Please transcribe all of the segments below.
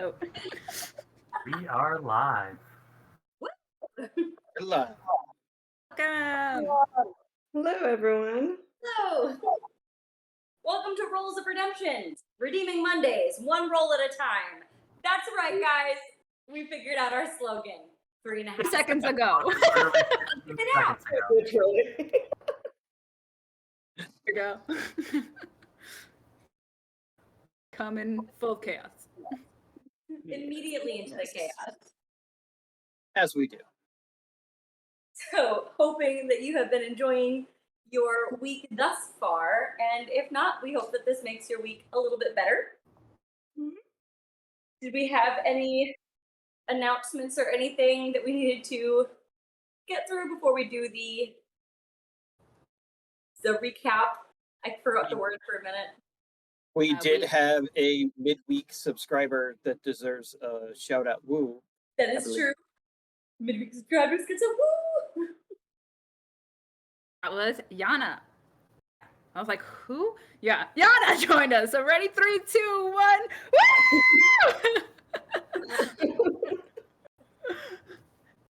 go. We are live. We're live. Welcome. Hello, everyone. Hello! Welcome to Rolls of Redemption, Redeeming Mondays, one roll at a time. That's right, guys. We figured out our slogan 3.5 Seconds ago. Literally 15 Get out. seconds ago. Literally. There you go. Coming full of chaos. Immediately into the chaos. As we do. So, hoping that you have been enjoying your week thus far, and if not, we hope that this makes your week a little bit better. Did we have any announcements or anything that we needed to get through before we do the recap? I forgot the word for a minute. We did have a midweek subscriber that deserves a shout out. Woo. That is true. Midweek subscribers get some woo! That was Yana. I was like, who? Yeah, Yana joined us. So ready, 3, 2, 1. Woo!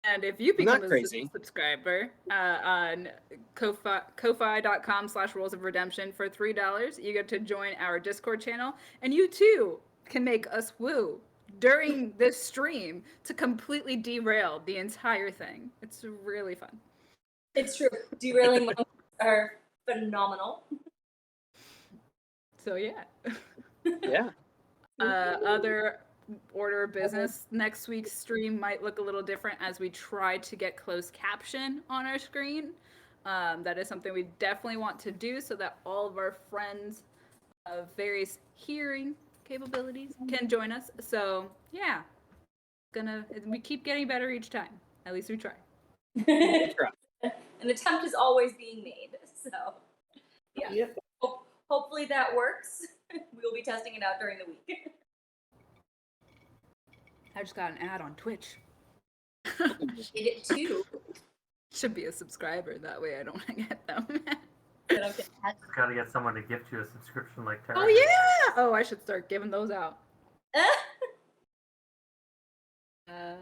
And if you become a subscriber on ko-fi.com/rolls of redemption for $3, you get to join our Discord channel, and you too can make us woo during this stream to completely derail the entire thing. It's really fun. It's true. Derailing moments are phenomenal. So yeah. Yeah. Other order of business, next week's stream might look a little different as we try to get closed caption on our screen. That is something we definitely want to do so that all of our friends of various hearing capabilities can join us. So yeah, we keep getting better each time. At least we try. An attempt is always being made. So yeah. Yep. Hopefully that works. We'll be testing it out during the week. I just got an ad on Twitch. Did it too. Should be a subscriber, that way I don't get them. Gotta get someone to gift you a subscription like Tara. Oh yeah! Oh, I should start giving those out. I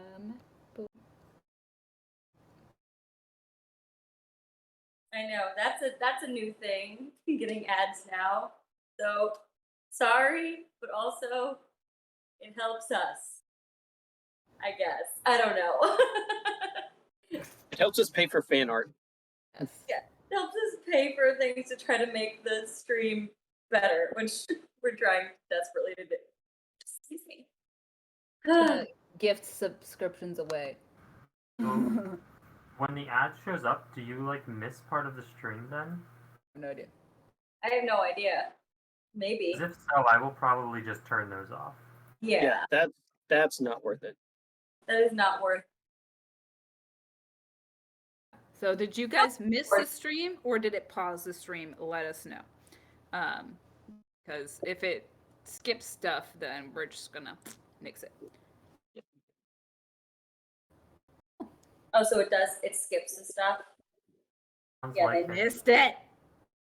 know, that's a new thing, getting ads now. So sorry, but also it helps us. I guess. I don't know. It helps us pay for fan art. Yes. Yeah, it helps us pay for things to try to make the stream better, which we're trying desperately to do. Excuse me. Gift subscriptions away. When the ad shows up, do you miss part of the stream then? No idea. I have no idea. Maybe. If so, I will probably just turn those off. Yeah. That's not worth it. That is not worth. So did you guys miss the stream or did it pause the stream? Let us know. Because if it skips stuff, then we're just gonna nix it. Oh, so it does. It skips the stuff. Yeah, they missed it.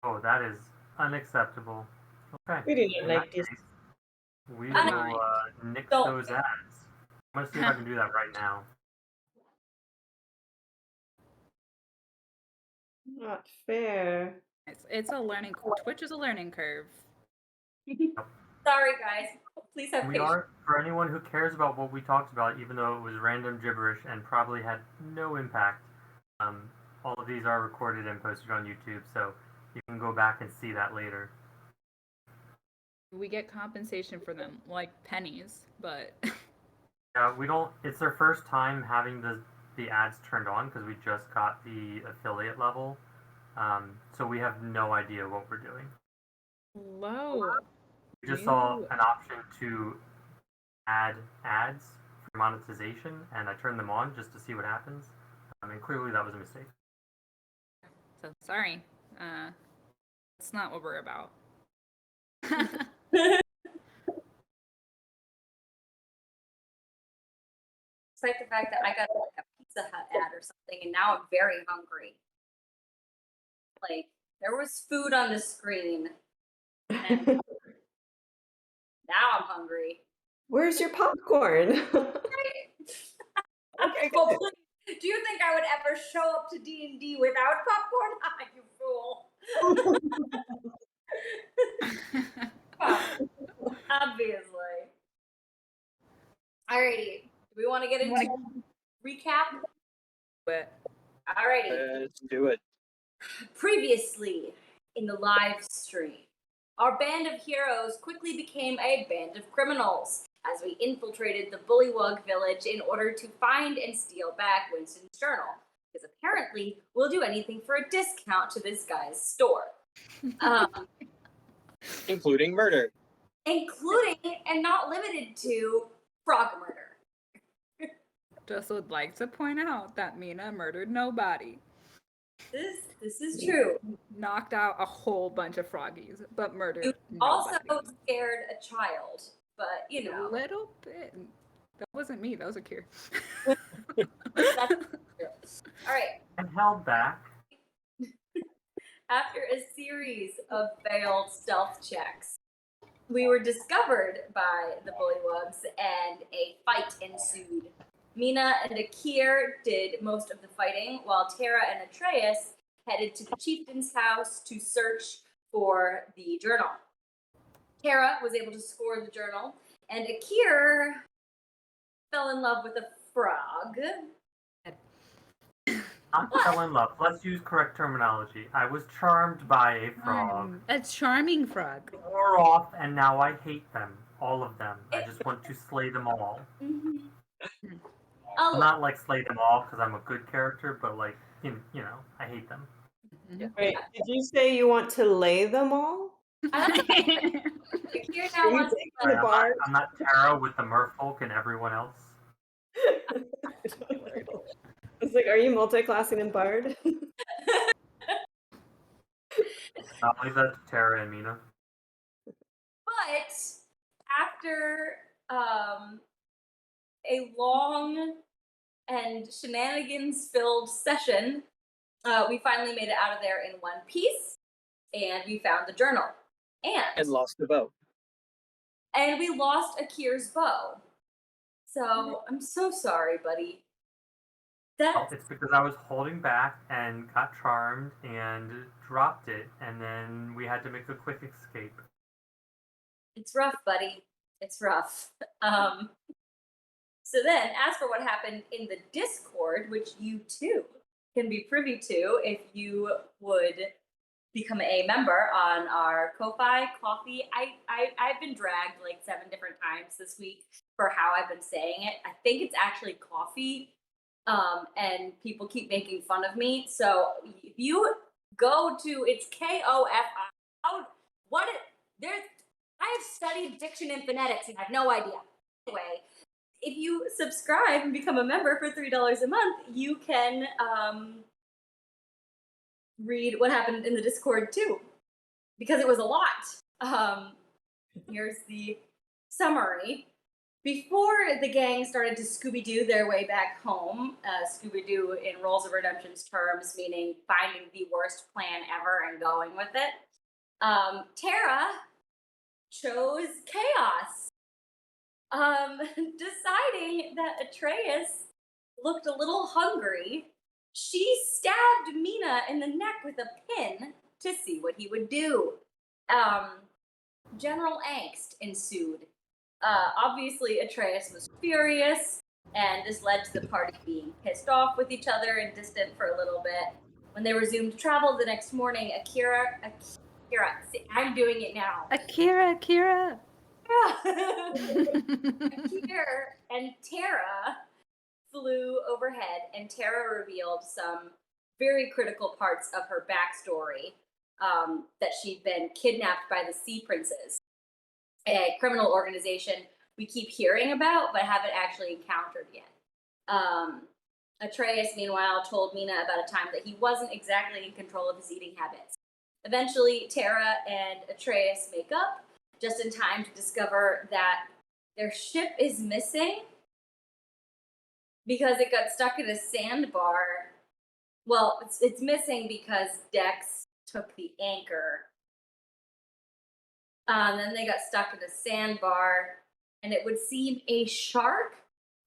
Oh, that is unacceptable. Okay. We didn't like this. We will nix those ads. I'm gonna see if I can do that right now. Not fair. It's a learning. Twitch is a learning curve. Sorry, guys. Please have patience. For anyone who cares about what we talked about, even though it was random gibberish and probably had no impact, all of these are recorded and posted on YouTube, so you can go back and see that later. We get compensation for them, like pennies, but... Yeah, we don't... It's their first time having the ads turned on, because we just got the affiliate level, so we have no idea what we're doing. Hello. We just saw an option to add ads for monetization, and I turned them on just to see what happens. And clearly that was a mistake. So sorry. That's not what we're about. Despite the fact that I got a Pizza Hut ad or something, and now I'm very hungry. There was food on the screen. And now I'm hungry. Where's your popcorn? Okay, Well, good. please, do you think I would ever show up to D&D without popcorn? Ah, you fool. Obviously. Alrighty. Do we want to get You wanna- into recap? But Alrighty. Let's do it. Previously in the live stream, our band of heroes quickly became a band of criminals as we infiltrated the Bullywug village in order to find and steal back Winston's journal. Because apparently we'll do anything for a discount to this guy's store. Including murder. Including and not limited to frog murder. just would like to point out that Mina murdered nobody. This is true. Knocked out a whole bunch of froggies, but murdered You nobody. also scared a child, but you A know. little bit. That wasn't me. That was a cure. That's true. All right. And held back. After a series of failed stealth checks, we were discovered by the Bullywugs and a fight ensued. Mina and Akir did most of the fighting, while Tara and Atreus headed to the chieftain's house to search for the journal. Tara was able to score the journal, and Akir fell in love with a frog. Not fell in love. Let's use correct terminology. I was charmed by a frog. A charming frog. Wore off, and now I hate them. All of them. I just want to slay them all. Mm-hmm. Well, not like slay them all because I'm a good character, but like, you know, I hate them. Wait, did you say you want to lay them all? Akir now Are you wants taking to the bar? I'm not Tara with the merfolk and everyone else. It's like, are you multi-classing in Bard? I'll leave that to Tara and Mina. But after a long and shenanigans-filled session, we finally made it out of there in one piece, and we found the journal. And lost the bow. And we lost Akir's bow. So I'm so sorry, buddy. Well, it's because I was holding back and got charmed and dropped it, and then we had to make a quick escape. It's rough, buddy. It's rough. So then, as for what happened in the Discord, which you too can be privy to if you would become a member on our Ko-Fi Coffee. I've been dragged like 7 different times this week for how I've been saying it. I think it's actually coffee, and people keep making fun of me. So if you go to, it's Kofi. What? There's. I have studied diction and phonetics and I have no idea. Anyway, if you subscribe and become a member for $3 a month, you can read what happened in the Discord too, because it was a lot. Here's the summary. Before the gang started to Scooby-Doo their way back home, Scooby-Doo in Roles of Redemption's terms, meaning finding the worst plan ever and going with it, Tara chose chaos, deciding that Atreus looked a little hungry. She stabbed Mina in the neck with a pin to see what he would do. General angst ensued. Obviously, Atreus was furious, and this led to the party being pissed off with each other and distant for a little bit. When they resumed travel the next morning, Akira, see, I'm doing it now. Akira. Akira and Tara flew overhead, and Tara revealed some very critical parts of her backstory, that she'd been kidnapped by the Sea Princes, a criminal organization we keep hearing about but haven't actually encountered yet. Atreus, meanwhile, told Mina about a time that he wasn't exactly in control of his eating habits. Eventually, Tara and Atreus make up, just in time to discover that their ship is missing because it got stuck in a sandbar. Well, it's missing because Dex took the anchor. Then they got stuck in a sandbar, and it would seem a shark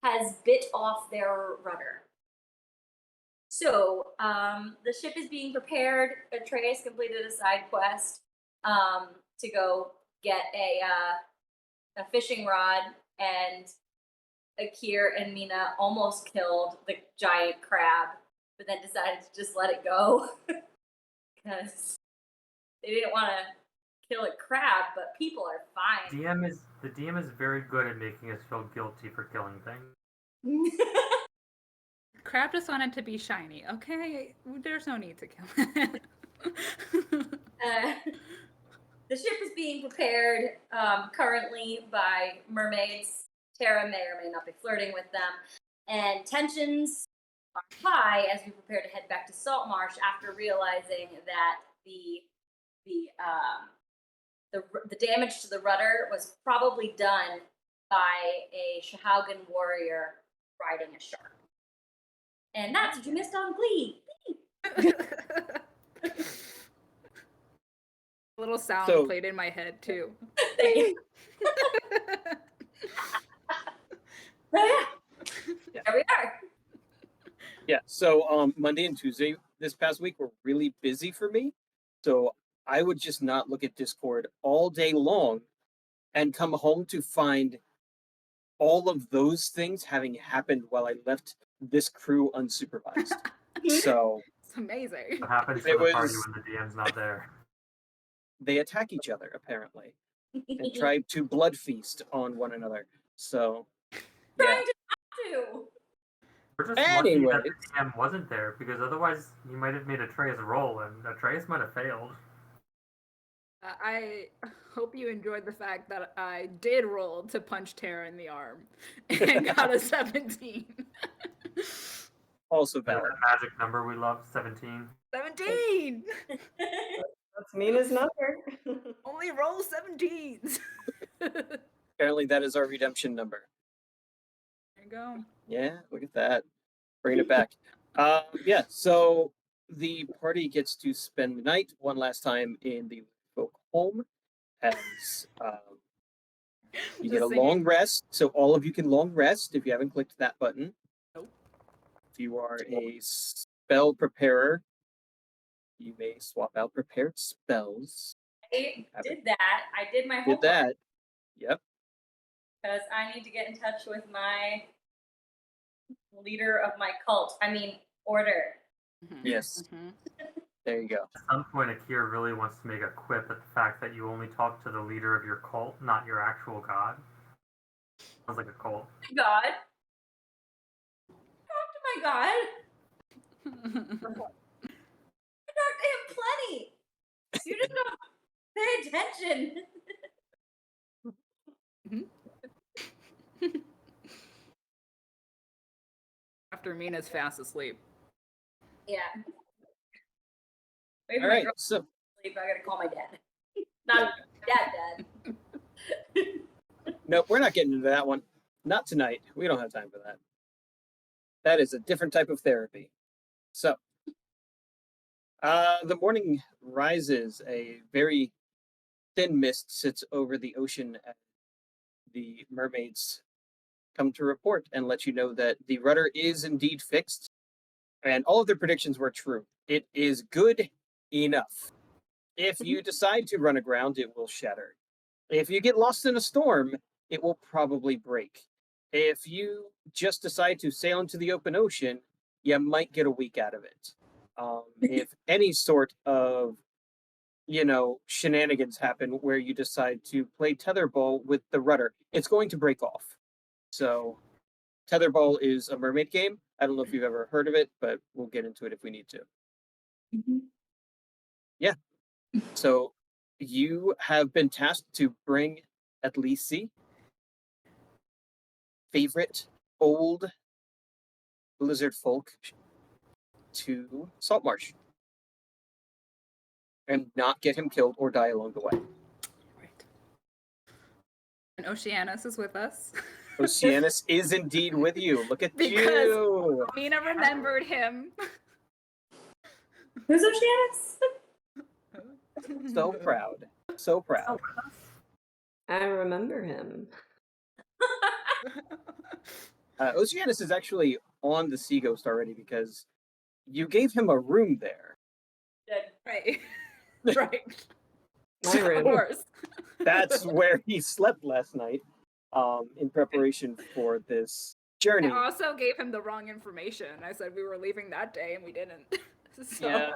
has bit off their rudder. So the ship is being prepared. Atreus completed a side quest to go get a fishing rod, and Akir and Mina almost killed the giant crab, but then decided to just let it go because they didn't want to kill a crab. But people are fine. The DM is very good at making us feel guilty for killing things. Crab just wanted to be shiny, okay? There's no need to kill it. The ship is being prepared currently by mermaids. Tara may or may not be flirting with them. And tensions are high as we prepare to head back to Saltmarsh after realizing that the damage to the rudder was probably done by a Shahaugan warrior riding a shark. And that's what you missed on Glee. A little sound So- played in my head too. Thank you. Yeah. There we are. Yeah, so Monday and Tuesday this past week were really busy for me. So I would just not look at Discord all day long and come home to find all of those things having happened while I left this crew unsupervised. So It's amazing. What happens to It the party was- when the DM's not there? they attack each other, apparently, and try to blood feast on one another. So, yeah. Trying to. We're just lucky that Anyways. the DM wasn't there, because otherwise he might have made Atreus roll, and Atreus might have failed. I hope you enjoyed the fact that I did roll to punch Tara in the arm and got a 17. Also That valid. magic number we love, 17. 17! That's Mina's number. Only roll 17s. There Apparently, that is our redemption number. you go. Yeah, look at that. Bringing it back. Yeah, so the party gets to spend the night one last time in the Lizardfolk Home as you get Just a long singing. rest. So all of you can long rest if you haven't clicked that button. Nope. If you are a spell preparer, you may swap out prepared spells. I did that. I did my Did homework that. Yep. because I need to get in touch with my leader of my cult. I mean, order. Mhm, Yes. mhm. There you go. At some point, Akir really wants to make a quip at the fact that you only talk to the leader of your cult, not your actual god. Sounds like a cult. My God. Talk to my God. I talk to him plenty. You just don't pay attention. After Mina's fast asleep. Yeah. Maybe All my right. girl's So asleep. I gotta call my dad. Not dad. nope, we're not getting into that one. Not tonight. We don't have time for that. That is a different type of therapy. So, the morning rises. A very thin mist sits over the ocean as the mermaids come to report and let you know that the rudder is indeed fixed and all of their predictions were true. It is good enough. If you decide to run aground, it will shatter. If you get lost in a storm, it will probably break. If you just decide to sail into the open ocean, you might get a week out of it. If any sort of, shenanigans happen where you decide to play tetherball with the rudder, it's going to break off. So, tetherball is a mermaid game. I don't know if you've ever heard of it, but we'll get into it if we need to. Yeah. So, you have been tasked to bring Atlisi, favorite old lizard folk, to Saltmarsh and not get him killed or die along the way. Right. And Oceanus is with us. Oceanus is indeed with you. Look at Because- you. Mina remembered him. Who's Oceanus? So proud. So proud. I remember him. Oceanus is actually on the Sea Ghost already because you gave him a room there. Right. Right. My Of room. course. That's where he slept last night, in preparation for this journey. I also gave him the wrong information. I said we were leaving that day and we didn't. So Yeah.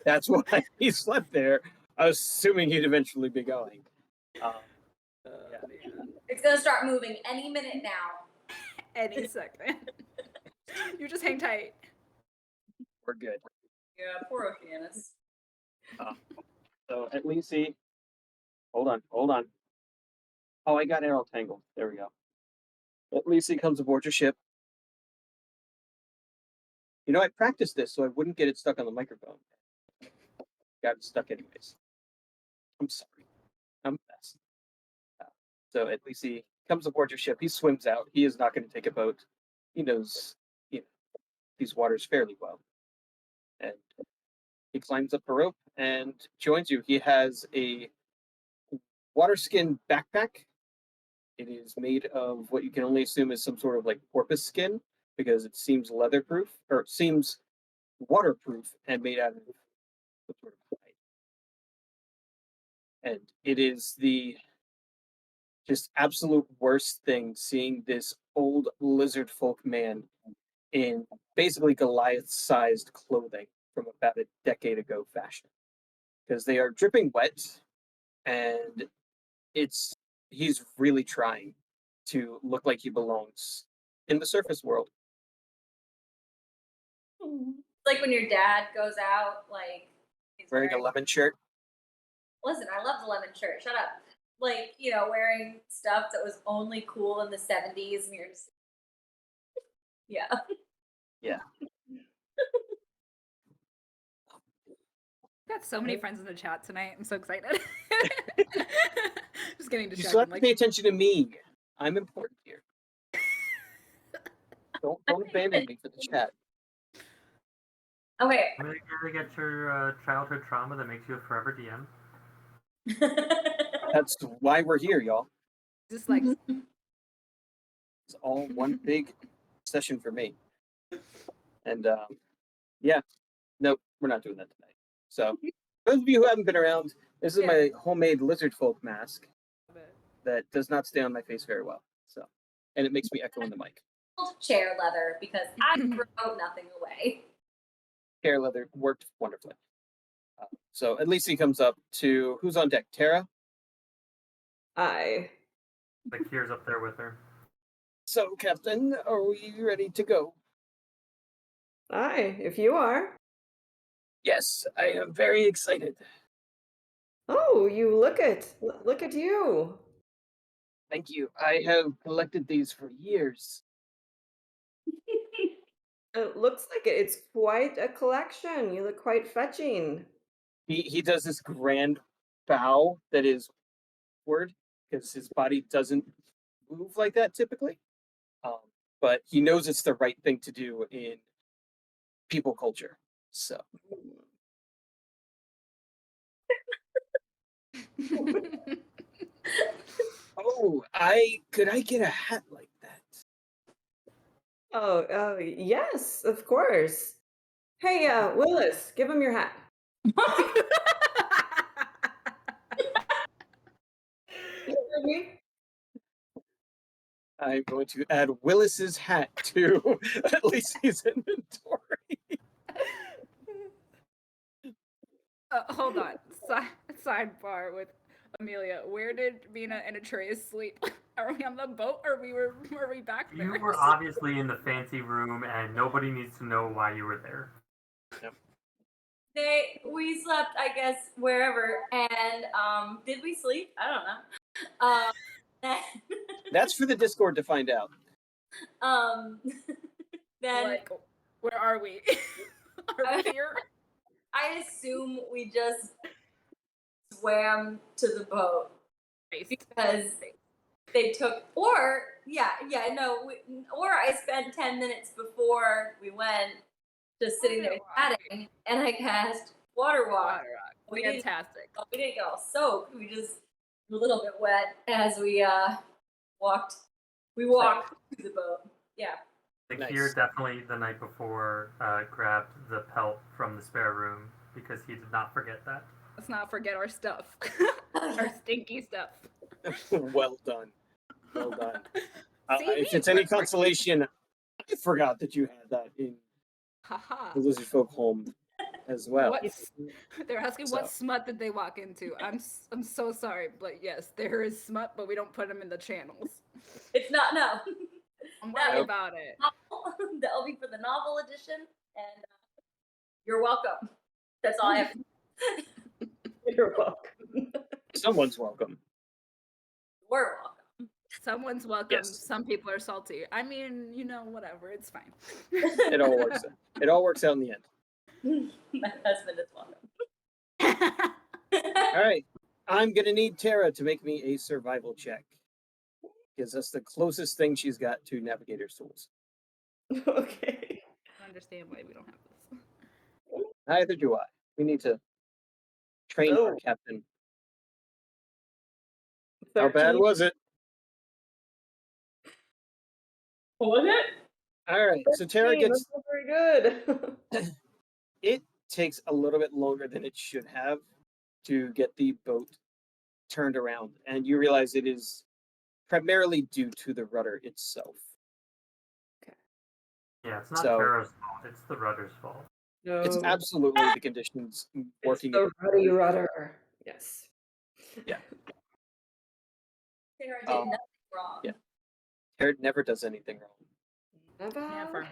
That's why he slept there. I was assuming he'd eventually be going. Yeah. man. It's gonna start moving any minute now. Any second. You just hang tight. We're good. Yeah, poor Oceanus. So at least he. Hold on. Oh, I got it all tangled. There we go. At least he comes aboard your ship. You know, I practiced this so I wouldn't get it stuck on the microphone. Got it stuck anyways. I'm sorry. I'm a mess. So at least he comes aboard your ship. He swims out. He is not going to take a boat. He knows, these waters fairly well. And he climbs up a rope and joins you. He has a water skin backpack. It is made of what you can only assume is some sort of like porpoise skin because it seems leatherproof or it seems waterproof and made out of some sort of hide. And it is the just absolute worst thing seeing this old lizard folk man in basically Goliath-sized clothing from about a decade ago fashion. Because they are dripping wet and he's really trying to look like he belongs in the surface world. It's like when your dad goes out, like he's Wearing a lemon shirt. Listen, I love the lemon shirt. Shut up. Like, wearing stuff that was only cool in the 70s, and you're just, yeah. Yeah. Got so many friends in the chat tonight. I'm so excited. Just getting You still have distracted. to pay attention to me. I'm important here. Don't abandon me for the chat. Okay. I'm gonna get your childhood trauma that makes you a forever DM. That's why we're here, y'all. Just like It's all one big session for me. And yeah, nope, we're not doing that tonight. So, those of you who haven't been around, this is my homemade Lizardfolk mask that does not stay on my face very well. So, and it makes me echo in the mic. Chair leather because I throw nothing away. Hair leather worked wonderfully. So at least he comes up to who's on deck? Tara. Aye. Like Kier's up there with her. So, Captain, are we ready to go? Aye, if you are. Yes, I am very excited. Oh, you look at you. Thank you. I have collected these for years. It looks like it's quite a collection. You look quite fetching. He does this grand bow that is word because his body doesn't move like that typically. But he knows it's the right thing to do in people culture. So could I get a hat like that? Oh, yes, of course. Hey, Willis, give him your hat. You heard me? I'm going to add Willis's hat to at least his inventory. hold on. Sidebar with Amelia. Where did Mina and Atreus sleep? Are we on the boat or were we back there? You were obviously in the fancy room, and nobody needs to know why you were there. We slept, I guess, wherever, and did we sleep? I don't know. That's for the Discord to find out. Then like, where are we? Are we here? I assume we just swam to the boat because they took, or I spent 10 minutes before we went just sitting there chatting, and I cast Water Walk. Fantastic. We didn't get all soaked. We just were a little bit wet as we walked We walk to the boat. Yeah. Zakir Nice. definitely the night before grabbed the pelt from the spare room because he did not forget that. Let's not forget our stuff. Oh, Our yeah. stinky stuff. Well done. Well done. See, If me, it's any we're- consolation, I forgot that you had that in Haha. the Lizardfolk Home as well. What's they're asking what smut did they walk into? I'm so sorry, but yes, there is smut, but we don't put them in the channels. It's not, no. I'm worried Nope. about it. That'll be for the novel edition, and you're welcome. That's all I have. You're welcome. Someone's welcome. We're welcome. Someone's welcome. Yes. Some people are salty. I mean, whatever. It's fine. It all works out. It all works out in the end. My husband is welcome. All right. I'm going to need Tara to make me a survival check. Because that's the closest thing she's got to navigator's tools. Okay. I don't understand why we don't have this. Neither do I. We need to train our Oh. captain. How bad 13. was it? What was it? All right. So Tara 13, gets. that's not very good. It takes a little bit longer than it should have to get the boat turned around. And you realize it is primarily due to the rudder itself. Yeah, it's not So- Tara's fault. It's the rudder's fault. No. It's absolutely the conditions working. It's the ruddy rudder. Yes. Sarah did Oh, nothing wrong. yeah. Tara never does anything wrong. Never.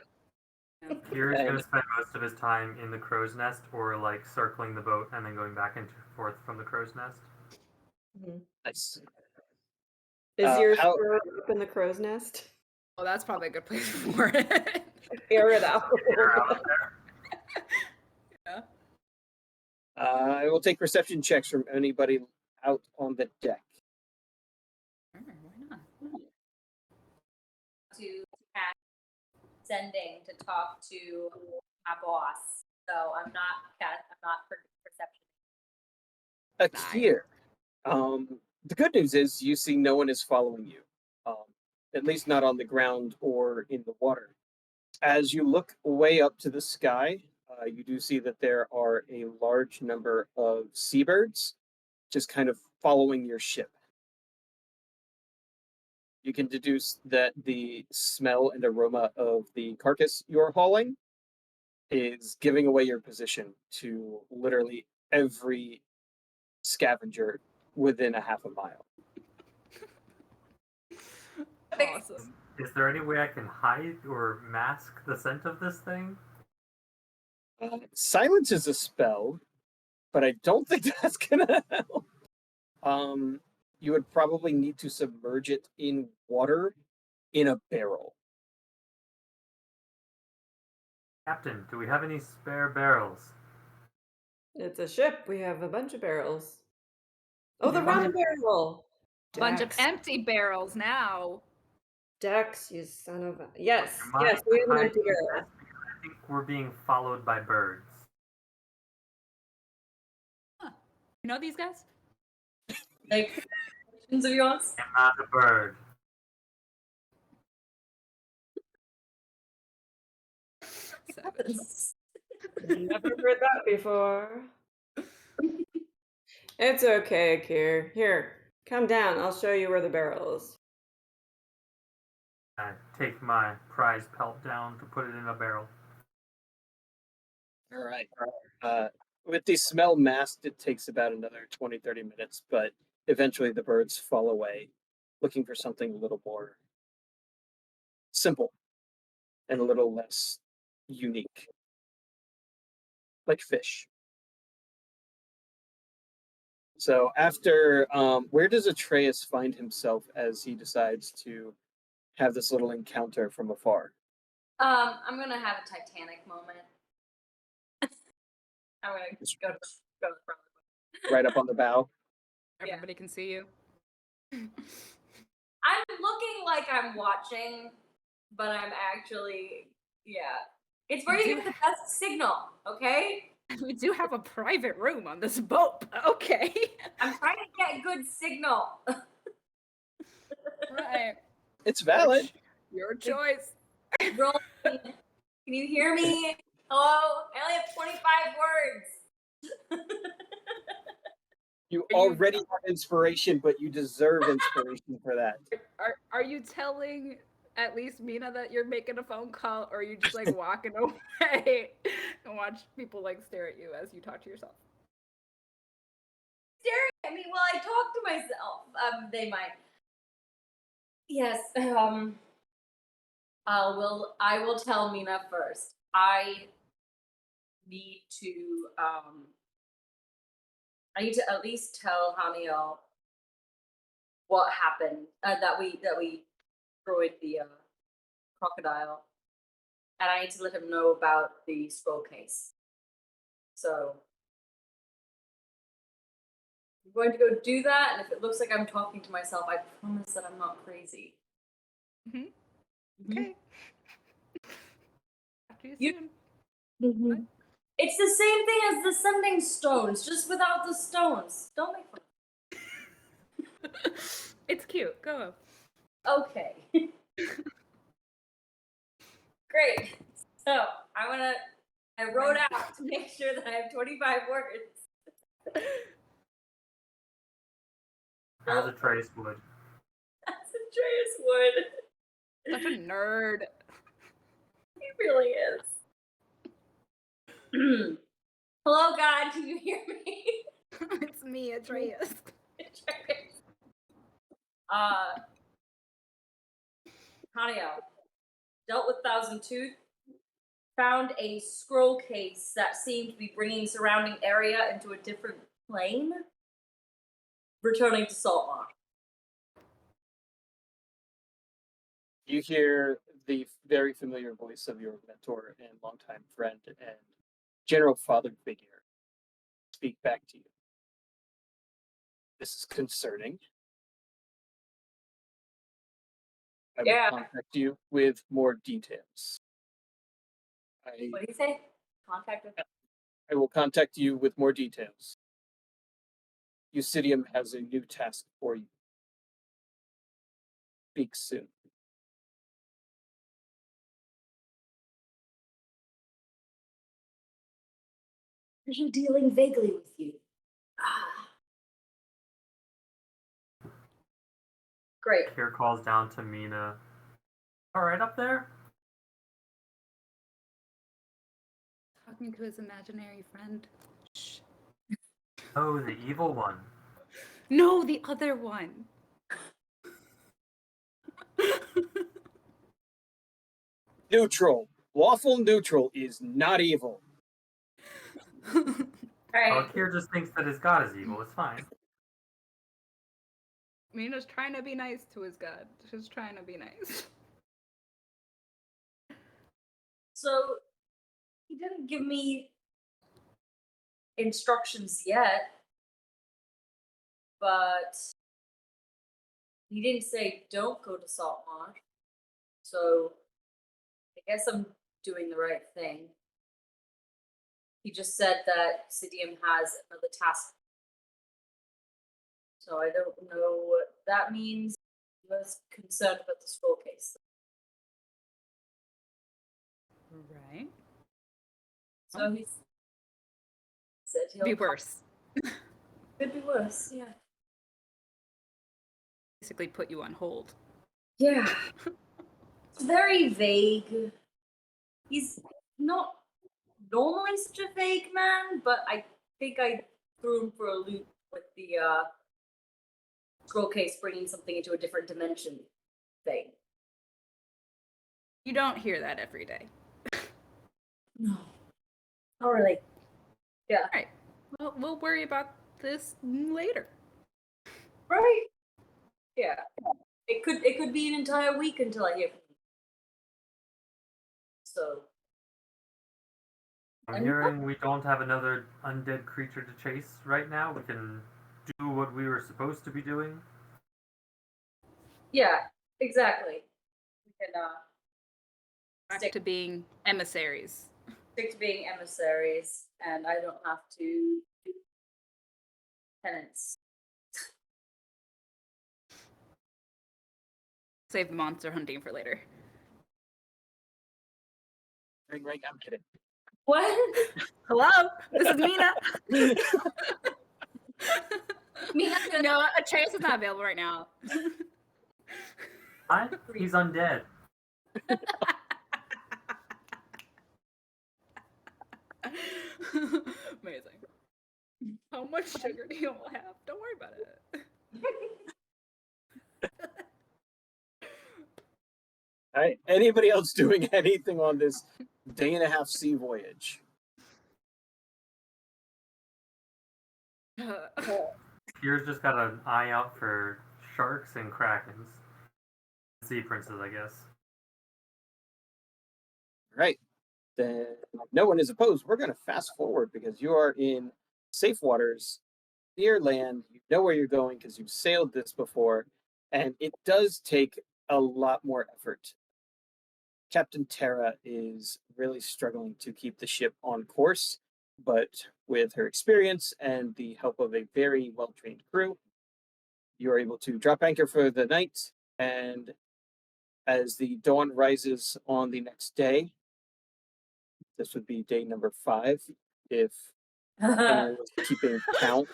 Kira's And- gonna spend most of his time in the crow's nest or like circling the boat and then going back and forth from the crow's nest. Nice. Is your how- spur up in the crow's nest? Well, that's probably a good place for it. Air it out. Yeah. I will take perception checks from anybody out on the deck. Sure, why not? To Kat sending to talk to my boss. So I'm not perception. Here, the good news is you see no one is following you, at least not on the ground or in the water. As you look way up to the sky, you do see that there are a large number of seabirds just kind of following your ship. You can deduce that the smell and aroma of the carcass you're hauling is giving away your position to literally every scavenger within a half a mile. Awesome. Is there any way I can hide or mask the scent of this thing? Silence is a spell, but I don't think that's gonna help. You would probably need to submerge it in water in a barrel. Captain, do we have any spare barrels? It's a ship. We have a bunch of barrels. Oh, the Yeah. rum barrel. Bunch of Dex. empty barrels now. Dex, you son of a. Yes, Would you mind yes, we have an hiding empty this? barrel. I think we're being followed by birds. You know these guys? Like questions of yours? I'm not a bird. Savage. Never heard that before. It's okay, Kier. Here, come down. I'll show you where the barrel is. I take my prize pelt down to put it in a barrel. All right. With the smell masked, it takes about another 20, 30 minutes, but eventually the birds fall away, looking for something a little more simple and a little less unique, like fish. So after, where does Atreus find himself as he decides to have this little encounter from afar? I'm gonna have a Titanic moment. I'm gonna go to the front. Right up on the bow? Yeah. Everybody can see you. I'm looking like I'm watching, but I'm actually, yeah. It's where you get the best signal, okay? We do have a private room on this boat. Okay. I'm trying to get good signal. Right. It's valid. Your choice. Roll. Can you hear me? Hello? I only have 25 words. You Are you- already have inspiration, but you deserve inspiration for that. Are you telling at least Mina that you're making a phone call, or are you just like walking away and watch people like stare at you as you talk to yourself? Staring at me while I talk to myself. They might. Yes. I will tell Mina first. I need to at least tell Haniel what happened. That we destroyed the crocodile, and I need to let him know about the scroll case. So I'm going to go do that, and if it looks like I'm talking to myself, I promise that I'm not crazy. Mhm. Mhm. Okay. After you You- soon. It's the same thing as the sending stones, just without the stones. Don't make fun. It's cute. Go. Okay. Great. So I wrote out to make sure that I have 25 words. As Atreus would. That's Andreas Wood. Such a nerd. He really is. Hello, God, can you hear me? It's me, Atreus. Hanio, dealt with Thousand Tooth, found a scroll case that seemed to be bringing surrounding area into a different plane, returning to Saltmarsh. You hear the very familiar voice of your mentor and longtime friend and general father figure speak back to you. This is concerning. I will Yeah. contact you with more details. What do you say? Contact with. I will contact you with more details. Eucidium has a new task for you. Speak soon. Are you dealing vaguely with you? Ah. Great. Kier calls down to Mina. Alright up there? Talking to his imaginary friend. Shh. Oh, the evil one. No, the other one. Neutral. Lawful neutral is not evil. Alright. Oh, Kier just thinks that his god is evil. It's fine. Mina's trying to be nice to his god. She's trying to be nice. So he didn't give me instructions yet, but he didn't say don't go to Saltmarsh. So I guess I'm doing the right thing. He just said that Sidium has another task. So I don't know what that means. He was concerned about the scroll case. Right. So he said he'll Be worse. Could be worse, yeah. Basically put you on hold. Yeah. It's very vague. He's not normally such a vague man, but I think I threw him for a loop with the scroll case bringing something into a different dimension thing. You don't hear that every day. No. Not really. Yeah. Alright. Well, we'll worry about this later. Right? Yeah. It could be an entire week until I hear from him. So I'm hearing we don't have another undead creature to chase right now. We can do what we were supposed to be doing. yeah, exactly. We can Back stick to being emissaries. to being emissaries, and I don't have to do penance. save the monster hunting for later. Ring, I'm kidding. What? Hello, this is Mina. Mina's gonna No, Atreus is not available right now. What? He's undead. Amazing. How much sugar do you all have? Don't worry about it. All right. Anybody else doing anything on this day and a half sea voyage? Pierre's just got an eye out for sharks and krakens. Sea princes, I guess. Right. Then no one is opposed. We're going to fast forward because you are in safe waters, near land. You know where you're going because you've sailed this before, and it does take a lot more effort. Captain Tara is really struggling to keep the ship on course, but with her experience and the help of a very well-trained crew, you are able to drop anchor for the night, and as the dawn rises on the next day, this would be day number 5, if anyone was keeping count.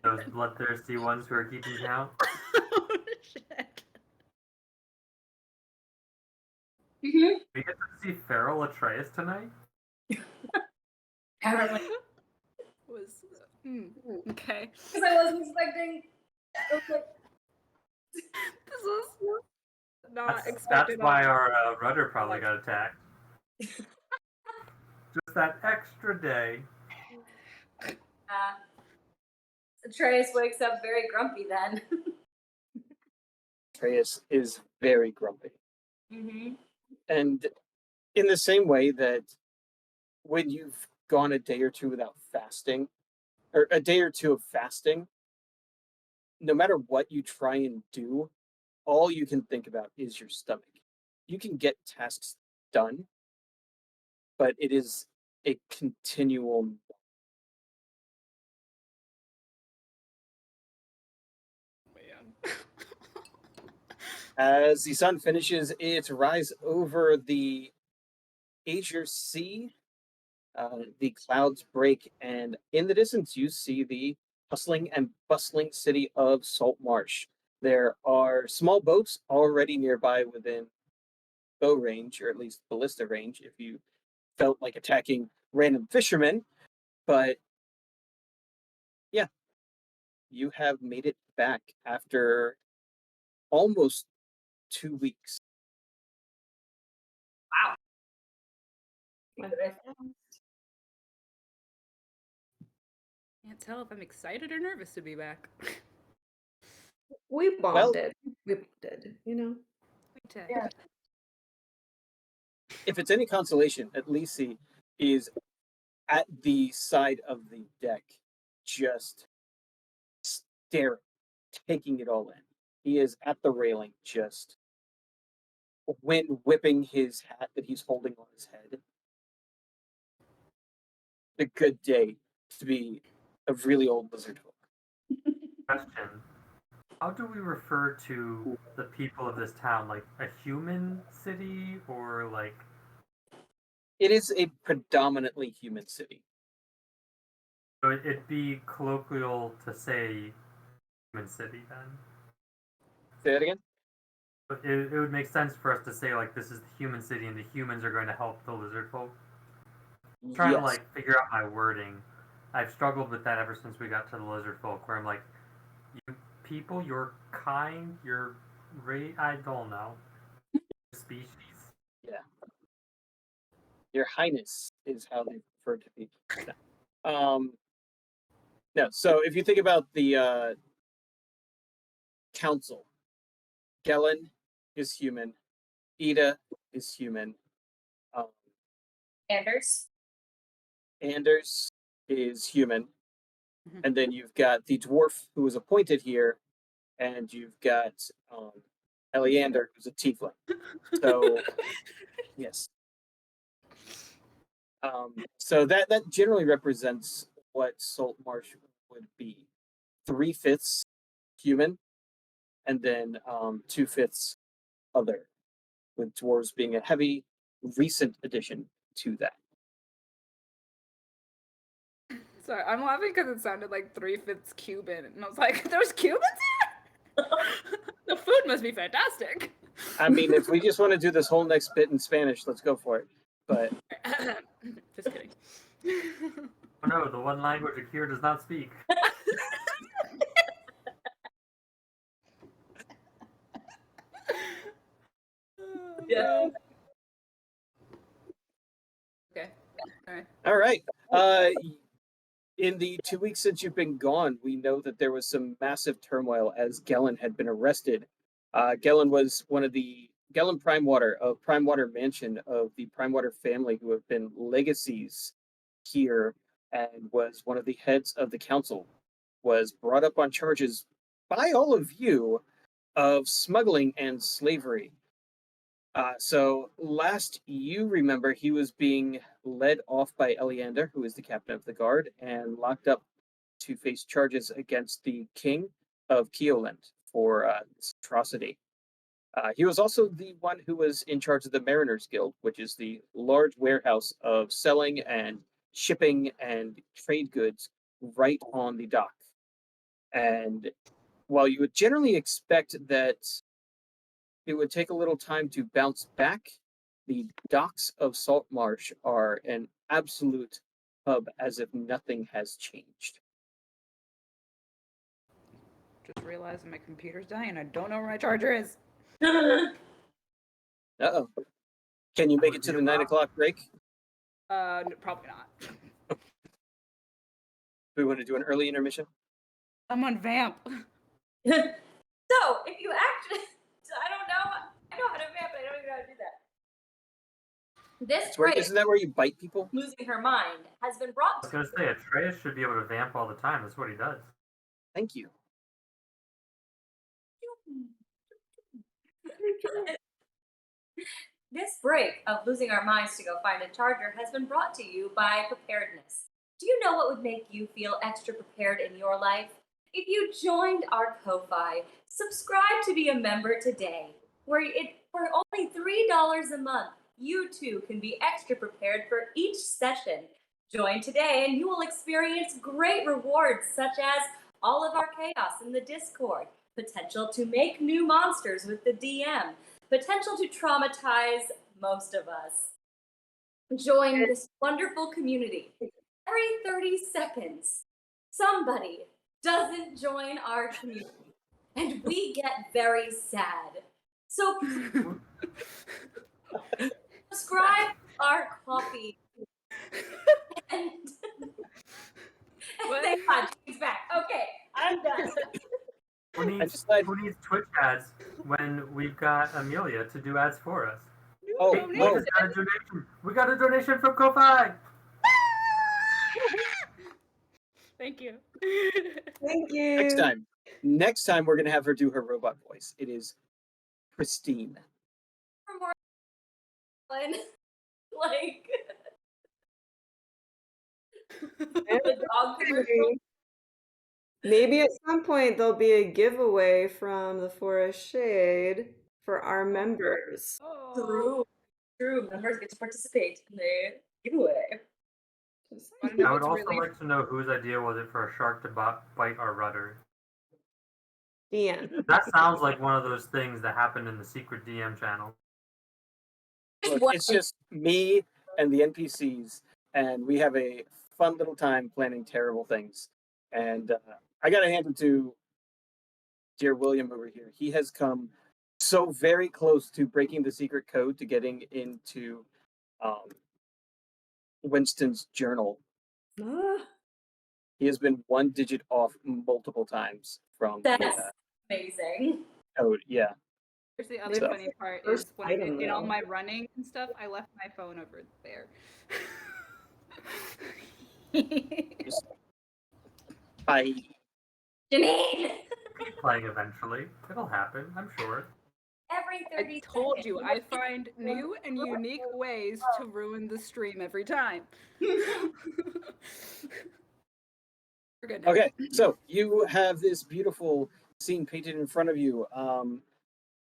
Those bloodthirsty ones who are keeping count. Oh, shit. Mhm. We get to see feral Atreus tonight. Apparently. Was okay. Because I wasn't expecting. I was like, This was not That's expected. why on- our rudder probably got attacked. Just that extra day. Atreus wakes up very grumpy then. Atreus is very grumpy. Mm-hmm. And in the same way that when you've gone a day or two without fasting, or a day or two of fasting, no matter what you try and do, all you can think about is your stomach. You can get tasks done, but it is a continual. Man. As the sun finishes its rise over the Azure Sea, the clouds break, and in the distance you see the hustling and bustling city of Saltmarsh. There are small boats already nearby within bow range, or at least ballista range, if you felt like attacking random fishermen. But yeah, you have made it back after almost 2 weeks. Can't tell if I'm excited or nervous to be back. We bonded. We bonded, you know? Yeah. If it's any consolation, at least he is at the side of the deck, just staring, taking it all in. He is at the railing, just wind whipping his hat that he's holding on his head. A good day to be a really old Lizardfolk. Question. How do we refer to the people of this town? Like a human city or like It is a predominantly human city. so it'd be colloquial to say human city then? Say that again? But it would make sense for us to say like this is the human city and the humans are going to help the lizard folk. I'm trying to Yes. like figure out my wording. I've struggled with that ever since we got to the lizard folk where I'm like, you people, you're kind, you're I don't know. Species. Yeah. Your Highness is how they refer to people. No, so if you think about the council, Gellin is human, Ida is human, Anders. Anders is human, Mhm. and then you've got the dwarf who was appointed here, and you've got Eleander, who's a tiefling. So yes. So that generally represents what Saltmarsh would be: 3/5 human, and then 2/5 other, with dwarves being a heavy, recent addition to that. Sorry, I'm laughing because it sounded like 3/5 Cuban, and I was like, "There's Cubans here? The food must be fantastic." I mean, if we just want to do this whole next bit in Spanish, let's go for it. But Just kidding. Oh no, the one language Akira does not speak. Yeah. Okay. All right. all right. In the 2 weeks since you've been gone, we know that there was some massive turmoil as Gellin had been arrested. Gellin was one of the Gellin Primewater of Primewater Mansion of the Primewater family who have been legacies here and was one of the heads of the council, was brought up on charges by all of you of smuggling and slavery. So last you remember, he was being led off by Eleander, who is the captain of the guard, and locked up to face charges against the king of Keoland for this atrocity. He was also the one who was in charge of the Mariners Guild, which is the large warehouse of selling and shipping and trade goods right on the dock. And while you would generally expect that it would take a little time to bounce back, the docks of Saltmarsh are an absolute hub as if nothing has changed. Just realizing my computer's dying and I don't know where my charger is. Uh-oh. Can you make it to the 9 o'clock break? Probably not. We want to do an early intermission? I'm on Vamp. So, if you actually, I don't know. I know how to vamp, but I don't even know how to do that. This break, Isn't that where you bite people? losing her mind, has been brought I was gonna say Atreus should be able to vamp all the time. That's what he does. Thank you. This break of losing our minds to go find a charger has been brought to you by Preparedness. Do you know what would make you feel extra prepared in your life? If you joined our Ko-Fi, subscribe to be a member today, where for only $3 a month, you too can be extra prepared for each session. Join today and you will experience great rewards such as all of our chaos in the Discord, potential to make new monsters with the DM, potential to traumatize most of us. Join this wonderful community. Every 30 seconds, somebody doesn't join our community, and we get very sad. So subscribe to our coffee. And thank God, she's back. Okay, I'm done. Who needs Twitch ads when we've got Amelia to do ads for us? Oh, Hey, we just got a donation. We got a donation from Ko-Fi. Thank you. Thank you. Next time we're going to have her do her robot voice. It is pristine. For more fun, like the dog commercial. Maybe at some point there'll be a giveaway from the Forest Shade for our members. Oh. True. Members get to participate in the giveaway. Wanna know I would what's also really like to know whose idea was it for a shark to bite our rudder. Ian. That sounds like one of those things that happened in the secret DM channel. Look, it's just me and the NPCs, and we have a fun little time planning terrible things. And I got to hand it to dear William over here. He has come so very close to breaking the secret code to getting into Winston's journal. He has been one digit off multiple times from That's the amazing. code. Yeah. Here's the other So- funny part First is when item, in all though. my running and stuff, I left my phone over there. I Janine! Playing eventually. It'll happen, I'm sure. Every 30 I told seconds. you, I find new and unique ways to ruin the stream every time. We're good now. Okay, so you have this beautiful scene painted in front of you.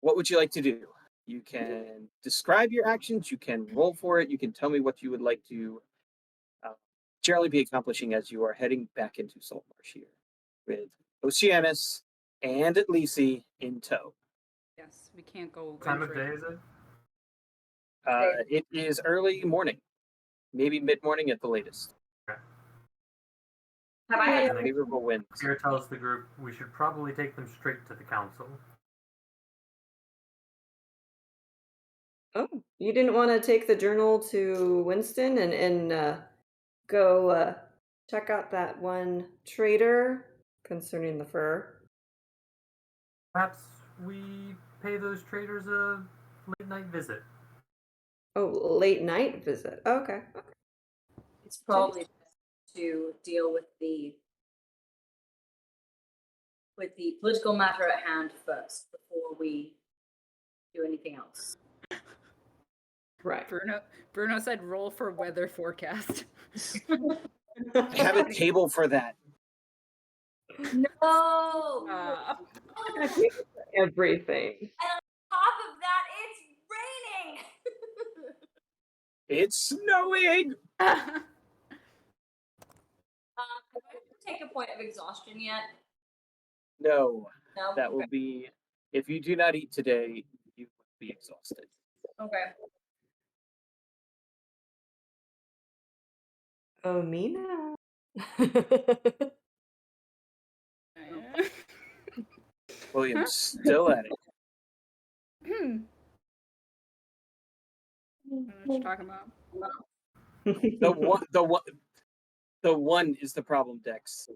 What would you like to do? You can describe your actions. You can roll for it. You can tell me what you would like to generally be accomplishing as you are heading back into Saltmarsh here, with Oceanus and Lisi in tow. Yes, we can't go. What time of day is it? It is early morning, maybe mid-morning at the latest. Okay. Have I had And then Favorable winds. Pierre tells the group we should probably take them straight to the council. Oh, you didn't want to take the journal to Winston and go check out that one trader concerning the fur? Perhaps we pay those traders a late night visit. Oh, late night visit. Okay. It's probably best to deal with the political matter at hand first before we do anything else. Right. Bruno said roll for weather forecast. I have a table for that. No. Everything. Top of that, it's raining. It's snowing. Have I taken a point of exhaustion yet? No, No. that will be. If you do not eat today, you will be exhausted. Okay. Oh, Mina. William's still at it. What you talking about? The one is the problem, Dex.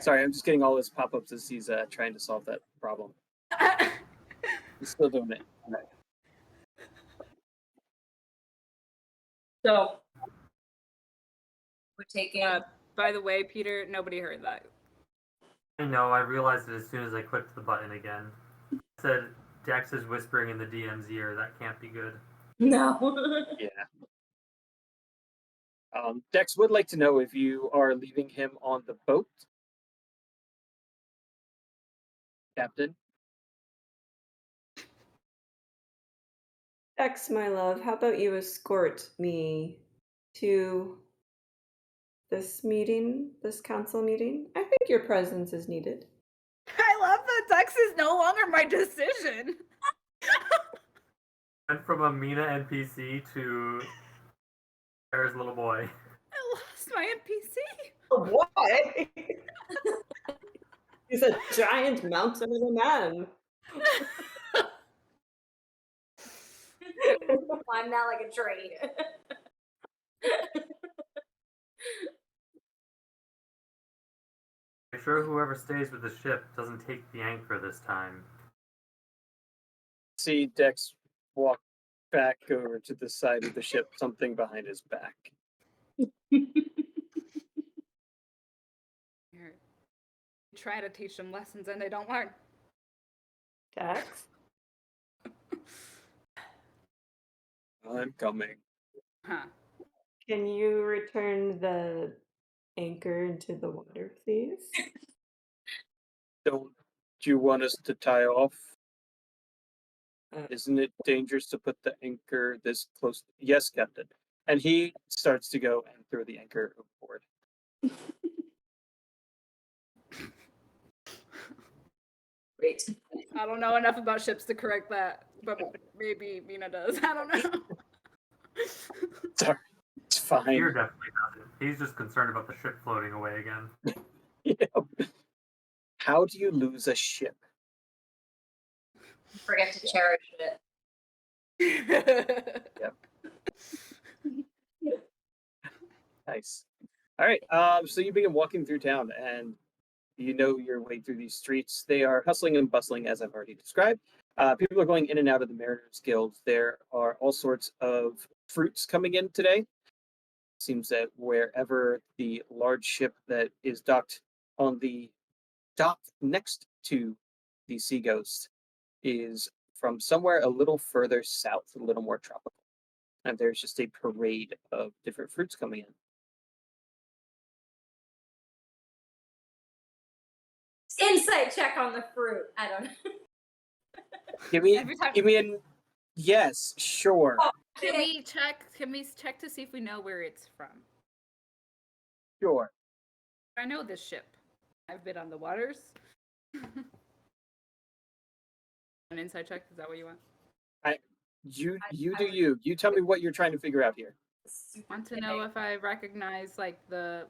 Sorry, I'm just getting all his pop-ups as he's trying to solve that problem. He's still doing it. So we're taking. By the way, Peter, nobody heard that. I know, I realized it as soon as I clicked the button again. It said Dex is whispering in the DM's ear. That can't be good. No. Yeah. Dex would like to know if you are leaving him on the boat, Captain. X, my love, how about you escort me to this meeting, this council meeting? I think your presence is needed. I love that Dex is no longer my decision. Went from a Mina NPC to Sarah's little boy. I lost my NPC. What? He's a giant mountain of a man. Climb that like a tree. I'm sure whoever stays with the ship doesn't take the anchor this time. See Dex walk back over to the side of the ship, something behind his back. You try to teach them lessons and they don't learn. Dex? I'm coming. Huh. Can you return the anchor into the water, please? Don't you want us to tie off? Isn't it dangerous to put the anchor this close? Yes, Captain. And he starts to go and throw the anchor overboard. Great. I don't know enough about ships to correct that, but maybe Mina does. I don't know. Sorry, it's fine. Pierre definitely doesn't. He's just concerned about the ship floating away again. Yeah. How do you lose a ship? Forget to cherish it. Yep. Nice. All right. So you begin walking through town, and you know your way through these streets. They are hustling and bustling, as I've already described. People are going in and out of the Mariners Guild. There are all sorts of fruits coming in today. Seems that wherever the large ship that is docked on the dock next to the Sea Ghost is from somewhere a little further south, a little more tropical. And there's just a parade of different fruits coming in. Insight check on the fruit. I don't know. Give me, Every time- give me an yes, sure, Can we check to see if we know where it's from? sure. I know this ship. I've been on the waters. An inside check, is that what you want? You I do would- you. You tell me what you're trying to figure out here. Super Want to know if I recognize like the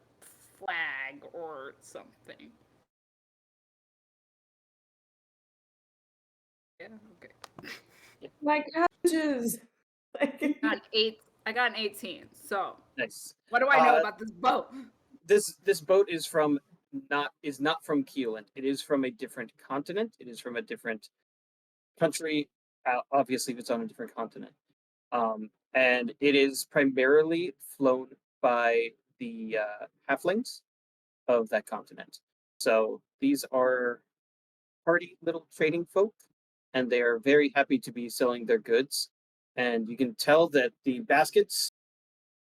flag or something. Yeah, okay. My cabbages. I got an 18. So Nice. what do I know Uh, about this boat? This boat is not from Keeland. It is from a different continent. It is from a different country. Obviously, if it's on a different continent. And it is primarily flown by the halflings of that continent. So these are hardy little trading folk, and they are very happy to be selling their goods. And you can tell that the baskets,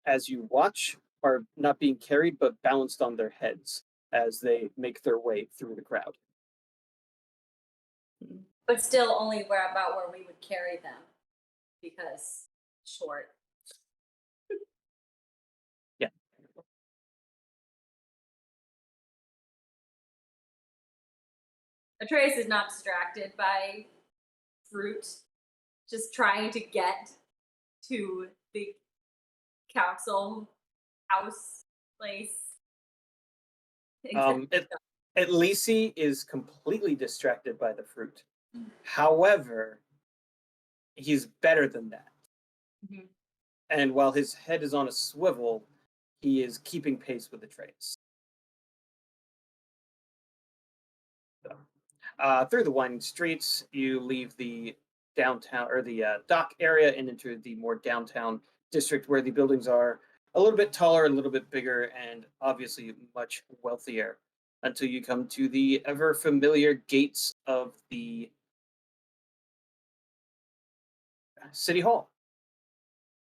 as you watch, are not being carried but balanced on their heads as they make their way through the crowd. but still only about where we would carry them because short. Yeah. Atreus is not distracted by fruit, just trying to get to the council house place. Lisi is completely distracted by the fruit. However, he's better than that. Mhm. And while his head is on a swivel, he is keeping pace with the trains. Through the winding streets, you leave the downtown or the dock area and enter the more downtown district where the buildings are a little bit taller, a little bit bigger, and obviously much wealthier until you come to the ever familiar gates of the City Hall.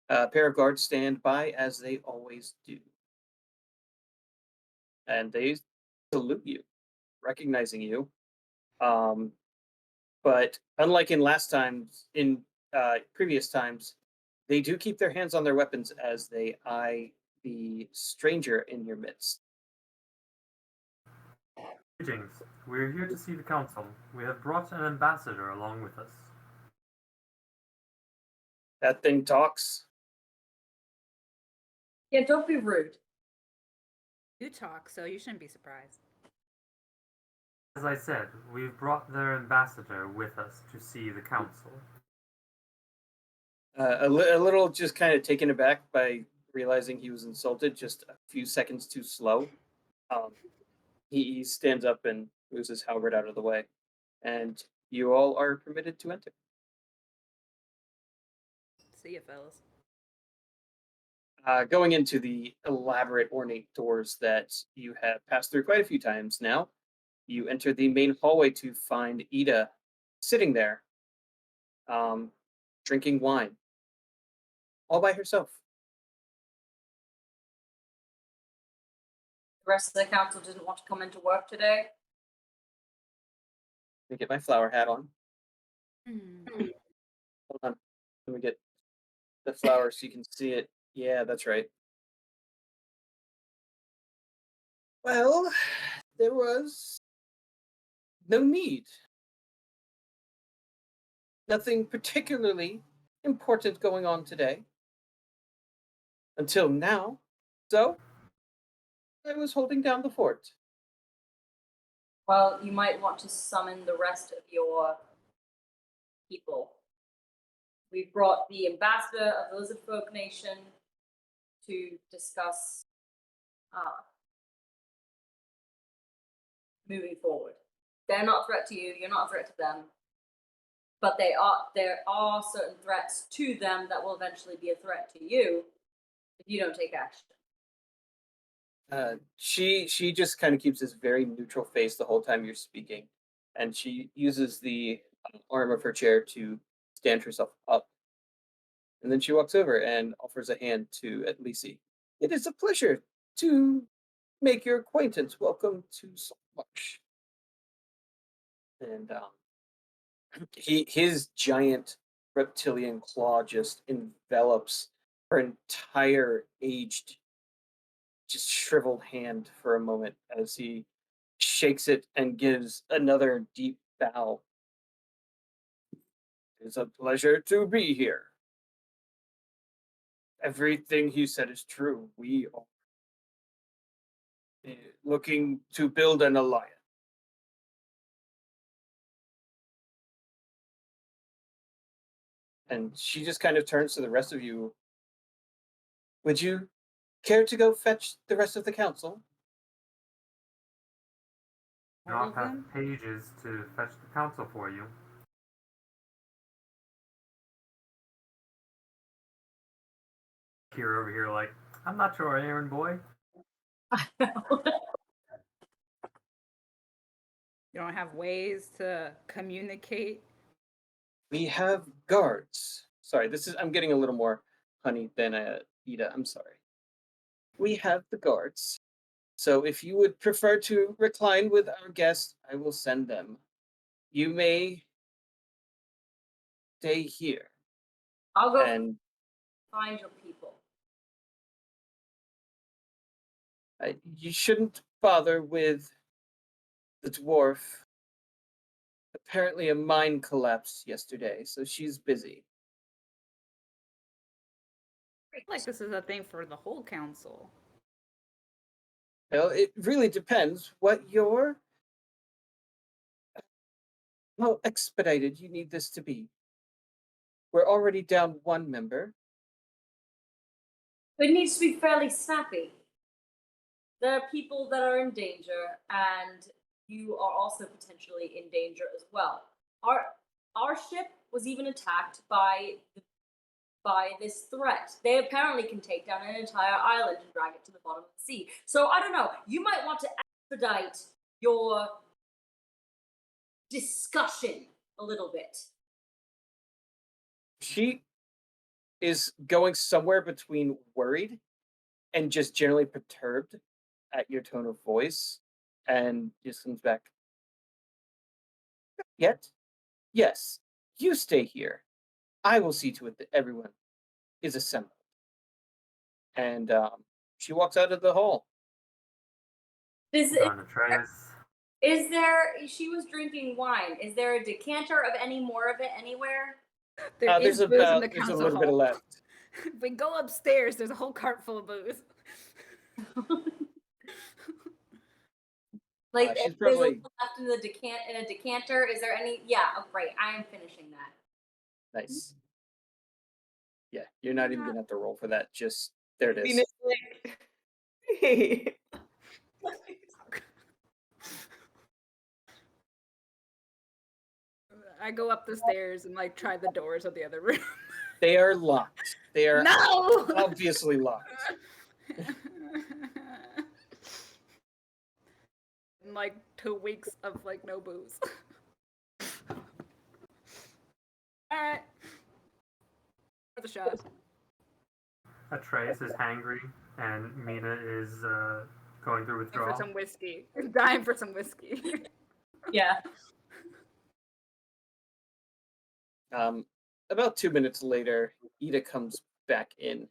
A pair of guards stand by as they always do. And they salute you, recognizing you. But unlike in previous times, they do keep their hands on their weapons as they eye the stranger in your midst. Greetings. We're here to see the council. We have brought an ambassador along with us. That thing talks. Yeah, don't be rude. You talk, so you shouldn't be surprised. As I said, we've brought their ambassador with us to see the council. A little just kind of taken aback by realizing he was insulted just a few seconds too slow. He stands up and moves his halberd out of the way, and you all are permitted to enter. See ya, fellas. Going into the elaborate, ornate doors that you have passed through quite a few times now, you enter the main hallway to find Ida sitting there, drinking wine, all by herself. The rest of the council didn't want to come into work today. Let me get my flower hat on. Hmm. Hold on. Let me get the flower so you can see it. Yeah, that's right. Well, there was no need. Nothing particularly important going on today. Until now. So, I was holding down the fort. Well, you might want to summon the rest of your people. We've brought the ambassador of the Lizardfolk Nation to discuss moving forward. They're not a threat to you, you're not a threat to them. But there are certain threats to them that will eventually be a threat to you if you don't take action. She just kind of keeps this very neutral face the whole time you're speaking, and she uses the arm of her chair to stand herself up, and then she walks over and offers a hand to Lisi. It is a pleasure to make your acquaintance. Welcome to Saltmarsh. and his giant reptilian claw just envelops her entire aged, just shriveled hand for a moment as he shakes it and gives another deep bow. It's a pleasure to be here. Everything he said is true. We are looking to build an alliance. And she just kind of turns to the rest of you. Would you care to go fetch the rest of the council? You All all of have them? pages to fetch the council for you. Here over here, like, I'm not sure, errand boy. You don't have ways to communicate? We have guards. Sorry, I'm getting a little more honey than Ida. I'm sorry. We have the guards. So if you would prefer to recline with our guests, I will send them. You may stay here. I'll go And find your people. you shouldn't bother with the dwarf. Apparently a mine collapsed yesterday, so she's busy. I feel like this is a thing for the whole council. Well, it really depends how expedited you need this to be. We're already down one member. It needs to be fairly snappy. There are people that are in danger, and you are also potentially in danger as well. Our ship was even attacked by this threat. They apparently can take down an entire island and drag it to the bottom of the sea. So I don't know. You might want to expedite your discussion a little bit. She is going somewhere between worried and just generally perturbed at your tone of voice, and just comes back. Yet? Yes, you stay here. I will see to it that everyone is assembled. And she walks out of the hall. Is Hold on, Atreus. there? She was drinking wine. Is there a decanter of any more of it anywhere? There's booze in the There's a council little bit hall. left. If we go upstairs, there's a whole cart full of booze. Like, She's if there's a probably little left in a decanter. Is there any? Yeah, oh, great. I am finishing that. nice. Yeah, you're not even gonna have to roll for that. Just there it is. Venus, like, hey. I go up the stairs and like try the doors of the other room. They are locked. They are No! obviously locked. In like 2 weeks of like no booze. Alright. For the shot. Atreus is hangry, and Mina is going through For withdrawal. some whiskey. Dying for some whiskey. Yeah. About 2 minutes later, Ida comes back in,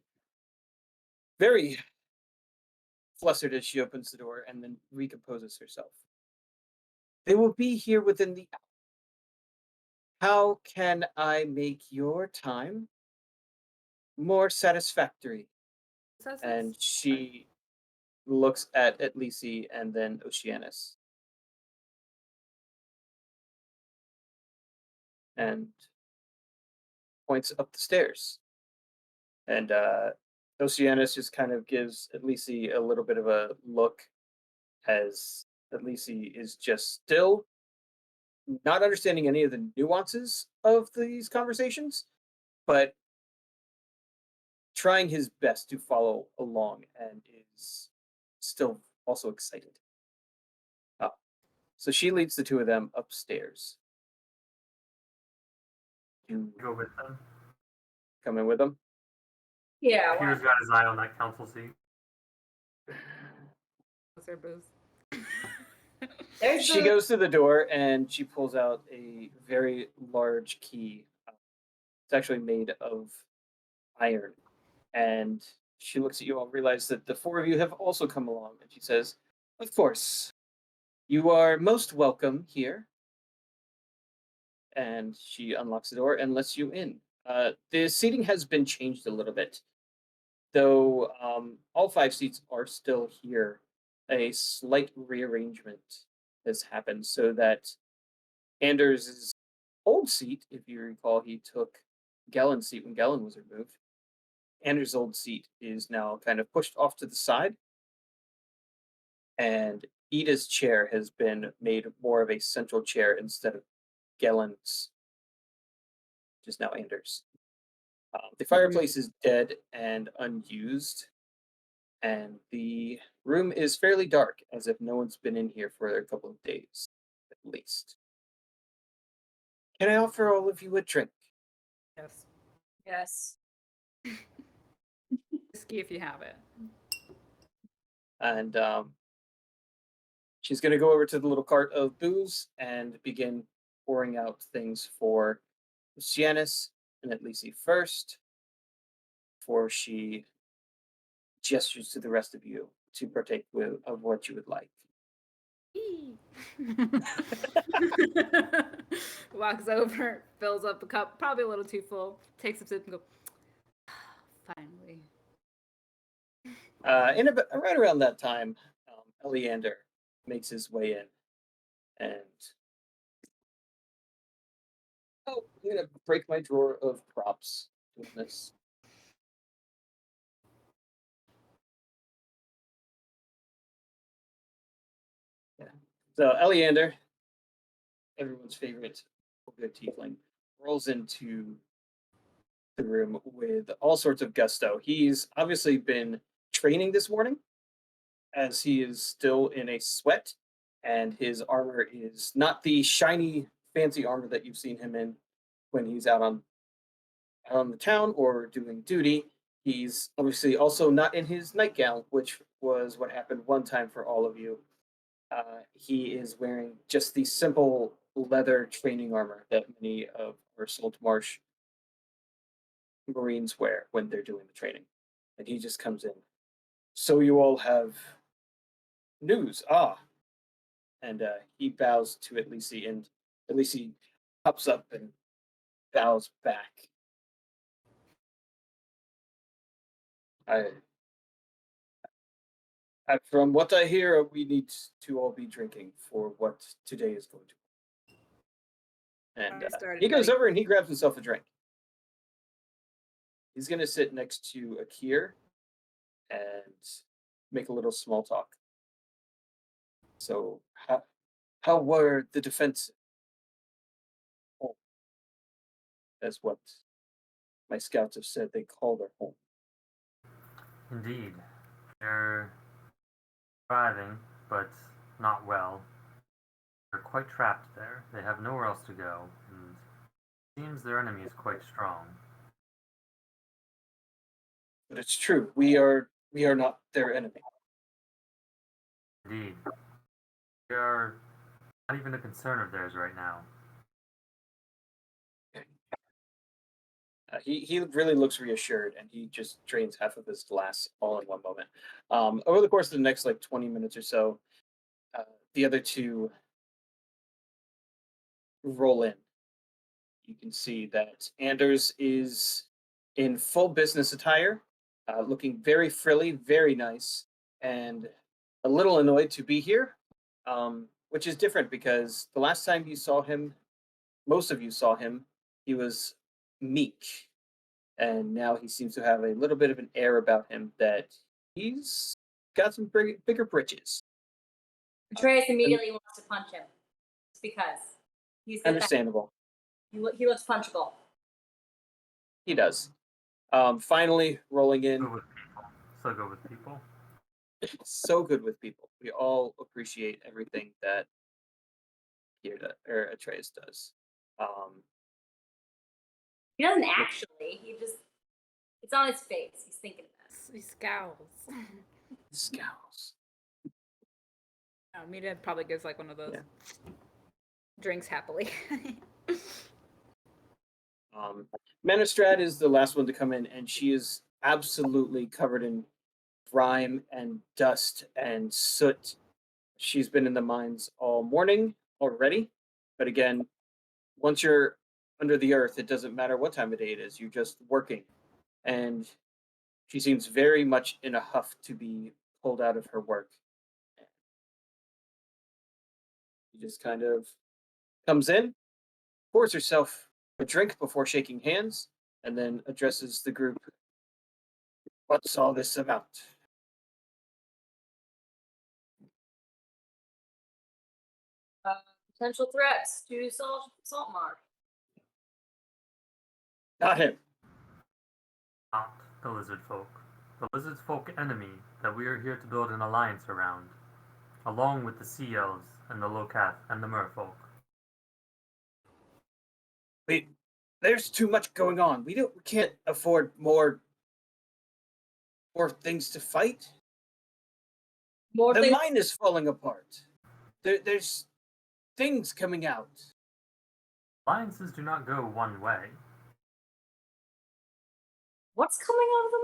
very flustered as she opens the door and then recomposes herself. They will be here within the hour. How can I make your time more satisfactory? And she looks at Lisi and then Oceanus. And points up the stairs. And Oceanus just kind of gives Lisi a little bit of a look as Lisi is just still not understanding any of the nuances of these conversations, but trying his best to follow along and is still also excited. So she leads the two of them upstairs. You Go with them. come in with them? Yeah. Peter's got his eye on that council seat. What's their booze? There's She the goes to the door and she pulls out a very large key. It's actually made of iron. And she looks at you all, realizes that the four of you have also come along. And she says, "Of course, you are most welcome here." And she unlocks the door and lets you in. The seating has been changed a little bit, though all five seats are still here. A slight rearrangement has happened so that Anders' old seat, if you recall, he took Gellen's seat when Gellen was removed. Anders' old seat is now kind of pushed off to the side, and Ida's chair has been made more of a central chair instead of Gellen's, which is now Anders. The fireplace is dead and unused, and the room is fairly dark, as if no one's been in here for a couple of days, at least. Can I offer all of you a drink? Yes. yes. Whiskey if you have it. And she's going to go over to the little cart of booze and begin pouring out things for Lucianus and Atlisi first, before she gestures to the rest of you to partake of what you would like. Walks over, fills up a cup, probably a little too full, takes a sip and go, finally. Right around that time, Eleander makes his way in, and I'm gonna break my drawer of props doing this. Yeah. So Eleander, everyone's favorite good tiefling, rolls into the room with all sorts of gusto. He's obviously been training this morning, as he is still in a sweat, and his armor is not the shiny, fancy armor that you've seen him in when he's out on the town or doing duty. He's obviously also not in his nightgown, which was what happened one time for all of you. He is wearing just the simple leather training armor that many of our Saltmarsh Marines wear when they're doing the training. And he just comes in. "So you all have news, ah." And he bows to Atlisi, and Atlisi pops up and bows back. From what I hear, we need to all be drinking for what today is going to be. And I started he goes getting- over and he grabs himself a drink. He's going to sit next to Akir and make a little small talk. "So, how were the defenses?" "Home. That's what my scouts have said they call their home." Indeed. They're thriving, but not well. They're quite trapped there. They have nowhere else to go, and it seems their enemy is quite strong. But it's true. We are not their enemy. Indeed. They are not even a concern of theirs right now. He really looks reassured, and he just drains half of his glass all in one moment. Over the course of the next 20 minutes or so, the other two roll in. You can see that Anders is in full business attire, looking very frilly, very nice, and a little annoyed to be here, which is different because the last time you saw him, most of you saw him, he was meek. And now he seems to have a little bit of an air about him that he's got some bigger britches. Atreus immediately wants to punch him. Just because. He's the best. Understandable. He looks punchable. He does. Finally, rolling in. Go with people. So go with people. So good with people. We all appreciate everything that Atreus does. He doesn't actually. He just, it's on his face. He's thinking about it. He scowls. Scowls. Mina probably gives like one of those Yeah. drinks happily. Manistrad is the last one to come in, and she is absolutely covered in grime and dust and soot. She's been in the mines all morning already, but again, once you're under the earth, it doesn't matter what time of day it is. You're just working, and she seems very much in a huff to be pulled out of her work. She just kind of comes in, pours herself a drink before shaking hands, and then addresses the group. What's all this about? Potential threats to Saltmarsh. Not him. Not the Lizardfolk. The Lizardfolk enemy that we are here to build an alliance around, along with the Sea Elves and the Locath and the Merfolk. Wait, there's too much going on. We can't afford more things to fight. More The things. mine is falling apart. There's things coming out. Alliances do not go one way. What's coming out of the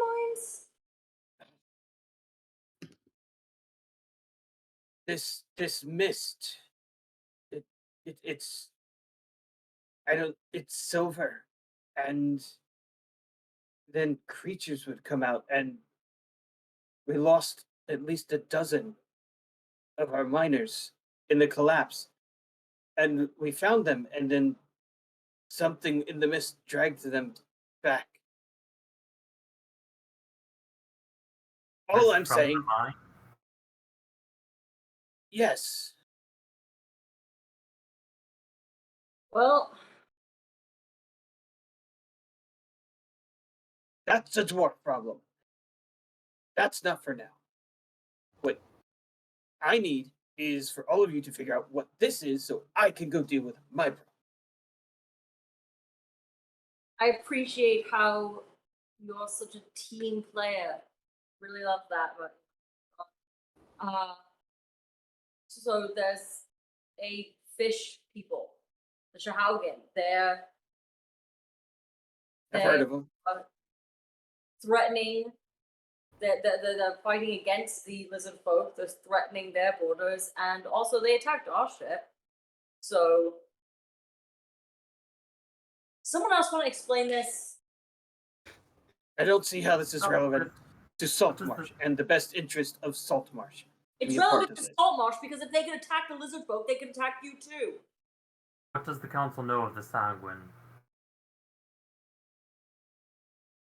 mines? This mist. It's I don't it's silver, and then creatures would come out, and we lost at least a dozen of our miners in the collapse, and we found them, and then something in the mist dragged them back. All Mist I'm from saying, the mine. yes, Well, that's a dwarf problem. That's not for now. What I need is for all of you to figure out what this is so I can go deal with my problem. I appreciate how you're such a team player. Really love that. But so there's a fish people, the Shahaugen. I've heard of them. Threatening. They're fighting against the lizard folk. They're threatening their borders, and also they attacked our ship. So, someone else want to explain this? I don't see how this is Oh, relevant to what is Saltmarsh and the best interest of Saltmarsh. It's Be a part relevant of to this. Saltmarsh because if they can attack the lizard folk, they can attack you too. What does the council know of the Sanguine?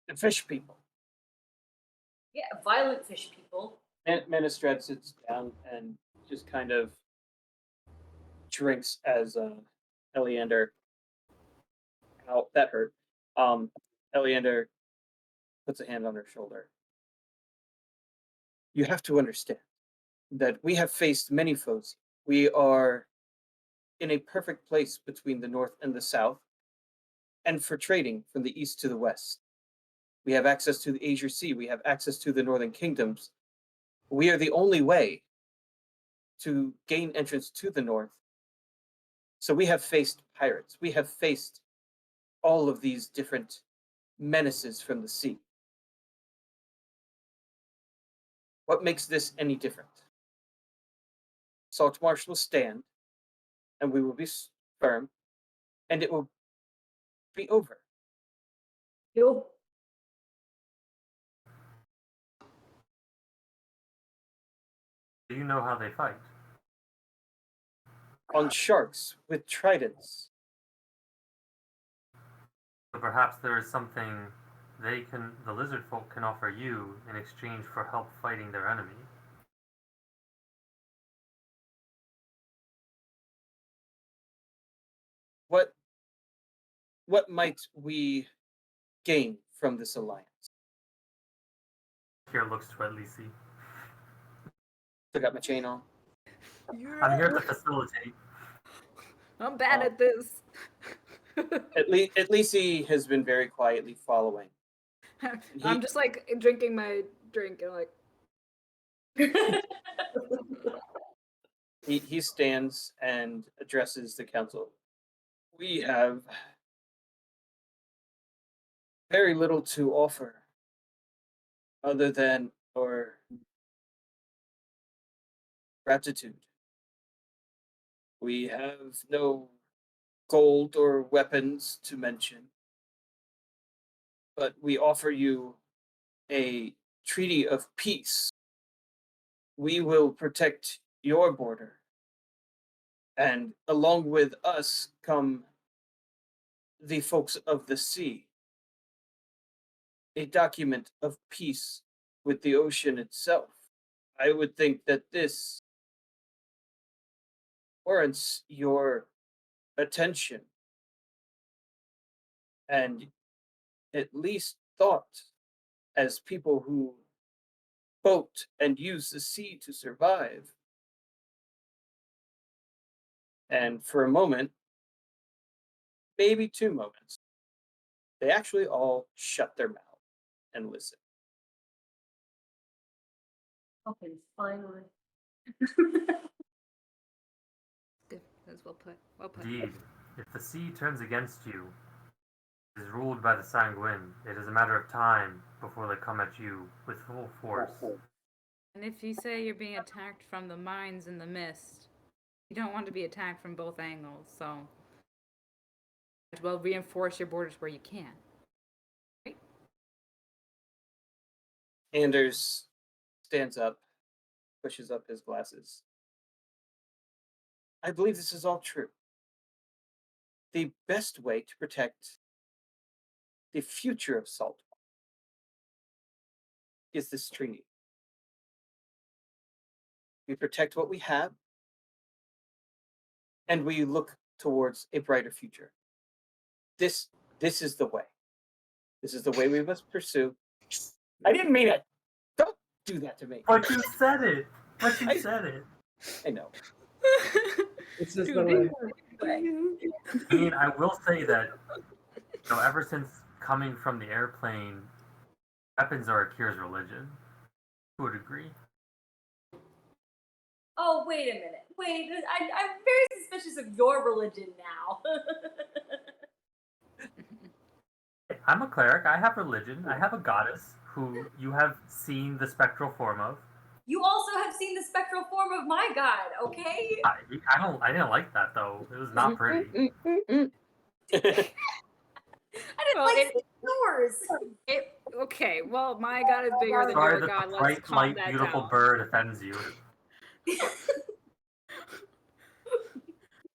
The fish people. Yeah, violent fish people. Manistrad sits down and just kind of drinks as Eleander. Ow, that hurt. Eleander puts a hand on her shoulder. You have to understand that we have faced many foes. We are in a perfect place between the north and the south, and for trading from the east to the west. We have access to the Azure Sea. We have access to the northern kingdoms. We are the only way to gain entrance to the north. So we have faced pirates. We have faced all of these different menaces from the sea. What makes this any different? Saltmarsh will stand, and we will be firm, and it will be over. You'll Do you know how they fight? On sharks with tridents. So perhaps there is something the Lizardfolk can offer you in exchange for help fighting their enemy. What might we gain from this alliance? Here looks to Elisi. Still got my chain on. I'm here to facilitate. I'm bad at this. At least he has been very quietly following. I'm just like drinking my drink and like He stands and addresses the council. We have very little to offer other than our gratitude. We have no gold or weapons to mention, but we offer you a treaty of peace. We will protect your border, and along with us come the folks of the sea. A document of peace with the ocean itself. I would think that this warrants your attention and at least thought as people who boat and use the sea to survive. And for a moment, maybe 2 moments, they actually all shut their mouth and listen. Okay, finally. Good. That's well put. Well put. Indeed, if the sea turns against you, it is ruled by the sanguine. It is a matter of time before they come at you with full force. And if you say you're being attacked from the mines in the mist, you don't want to be attacked from both angles, so well reinforce your borders where you can. Right? Anders stands up, pushes up his glasses. I believe this is all true. The best way to protect the future of Saltmarsh is this treaty. We protect what we have, and we look towards a brighter future. This is the way. This is the way we must pursue. I didn't mean it. Don't do that to me. But you said it. But you said it. I know. This is the way. I mean, I will say that, ever since coming from the airplane, weapons are Akira's religion. Who would agree? Oh, wait a minute. Wait, I'm very suspicious of your religion now. I'm a cleric. I have religion. I have a goddess who you have seen the spectral form of. You also have seen the spectral form of my god, okay? I didn't like that though. It was not pretty. I didn't Well, like yours. Okay, well, my god is bigger than Sorry your that god. the Let's bright, calm light, that beautiful down. bird offends you.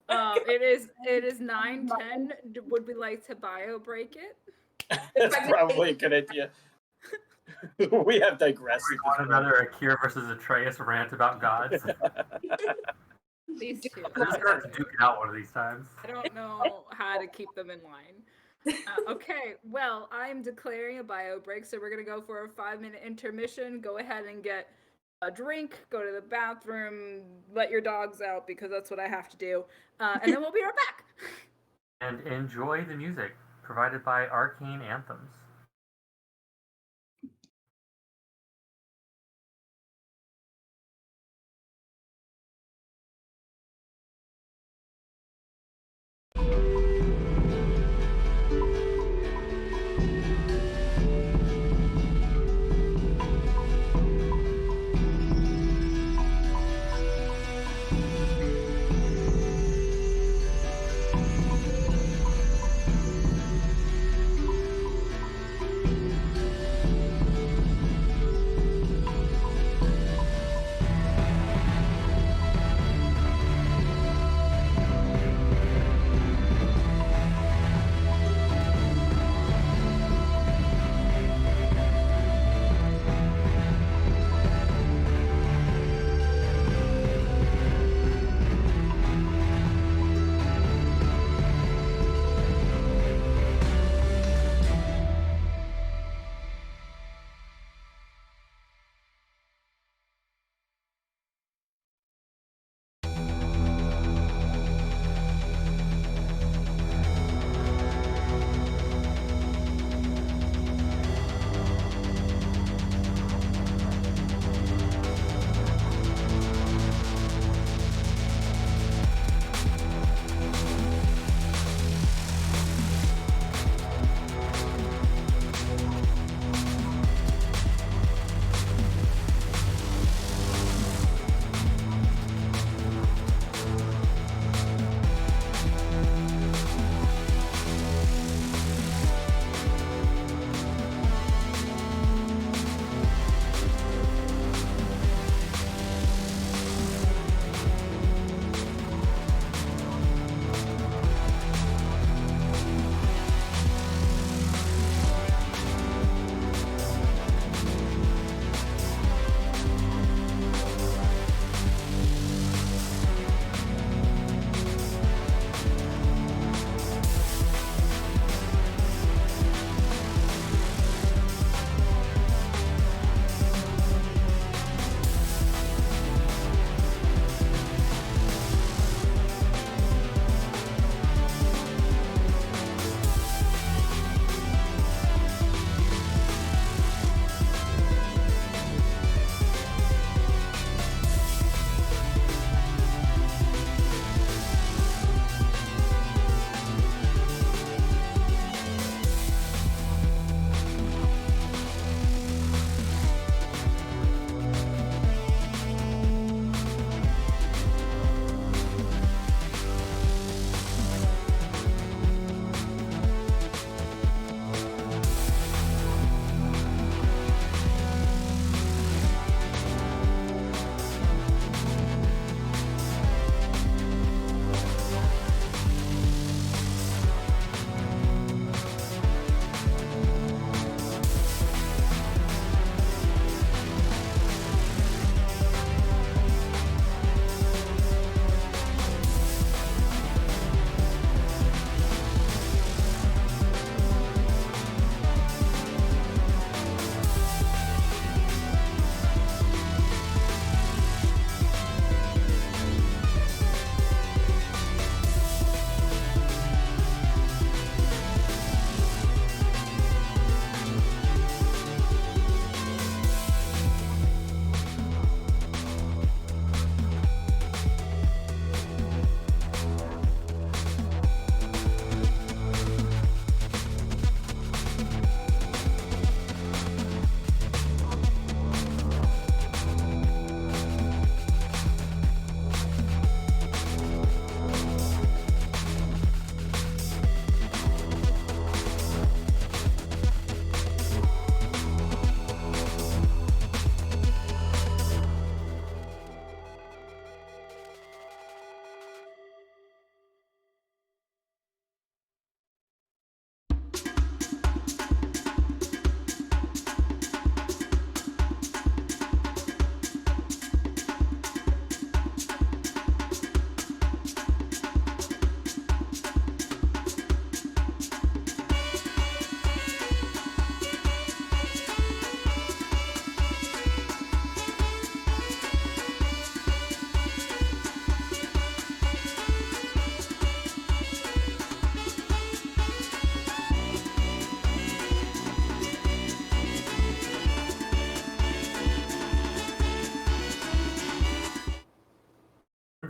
It is 9:10. Would we like to bio break it? That's probably a good idea. We have digressed. We want another Akira versus Atreus rant about gods. These two. We're just gonna have to duke it out one of these times. I don't know how to keep them in line. Okay, well, I'm declaring a bio break, so we're going to go for a 5-minute intermission. Go ahead and get a drink, go to the bathroom, let your dogs out because that's what I have to do. And then we'll be right back. And enjoy the music provided by Arcane Anthems.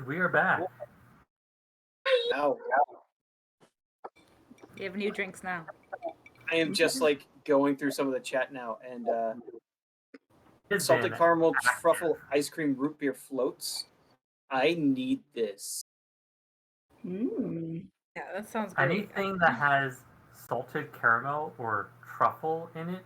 good. We are back. Now You have new drinks now. I am just like going through some of the chat now, and It's salted been caramel truffle ice cream root beer floats. I need this. Mm. Yeah, that sounds great. anything that has salted caramel or truffle in it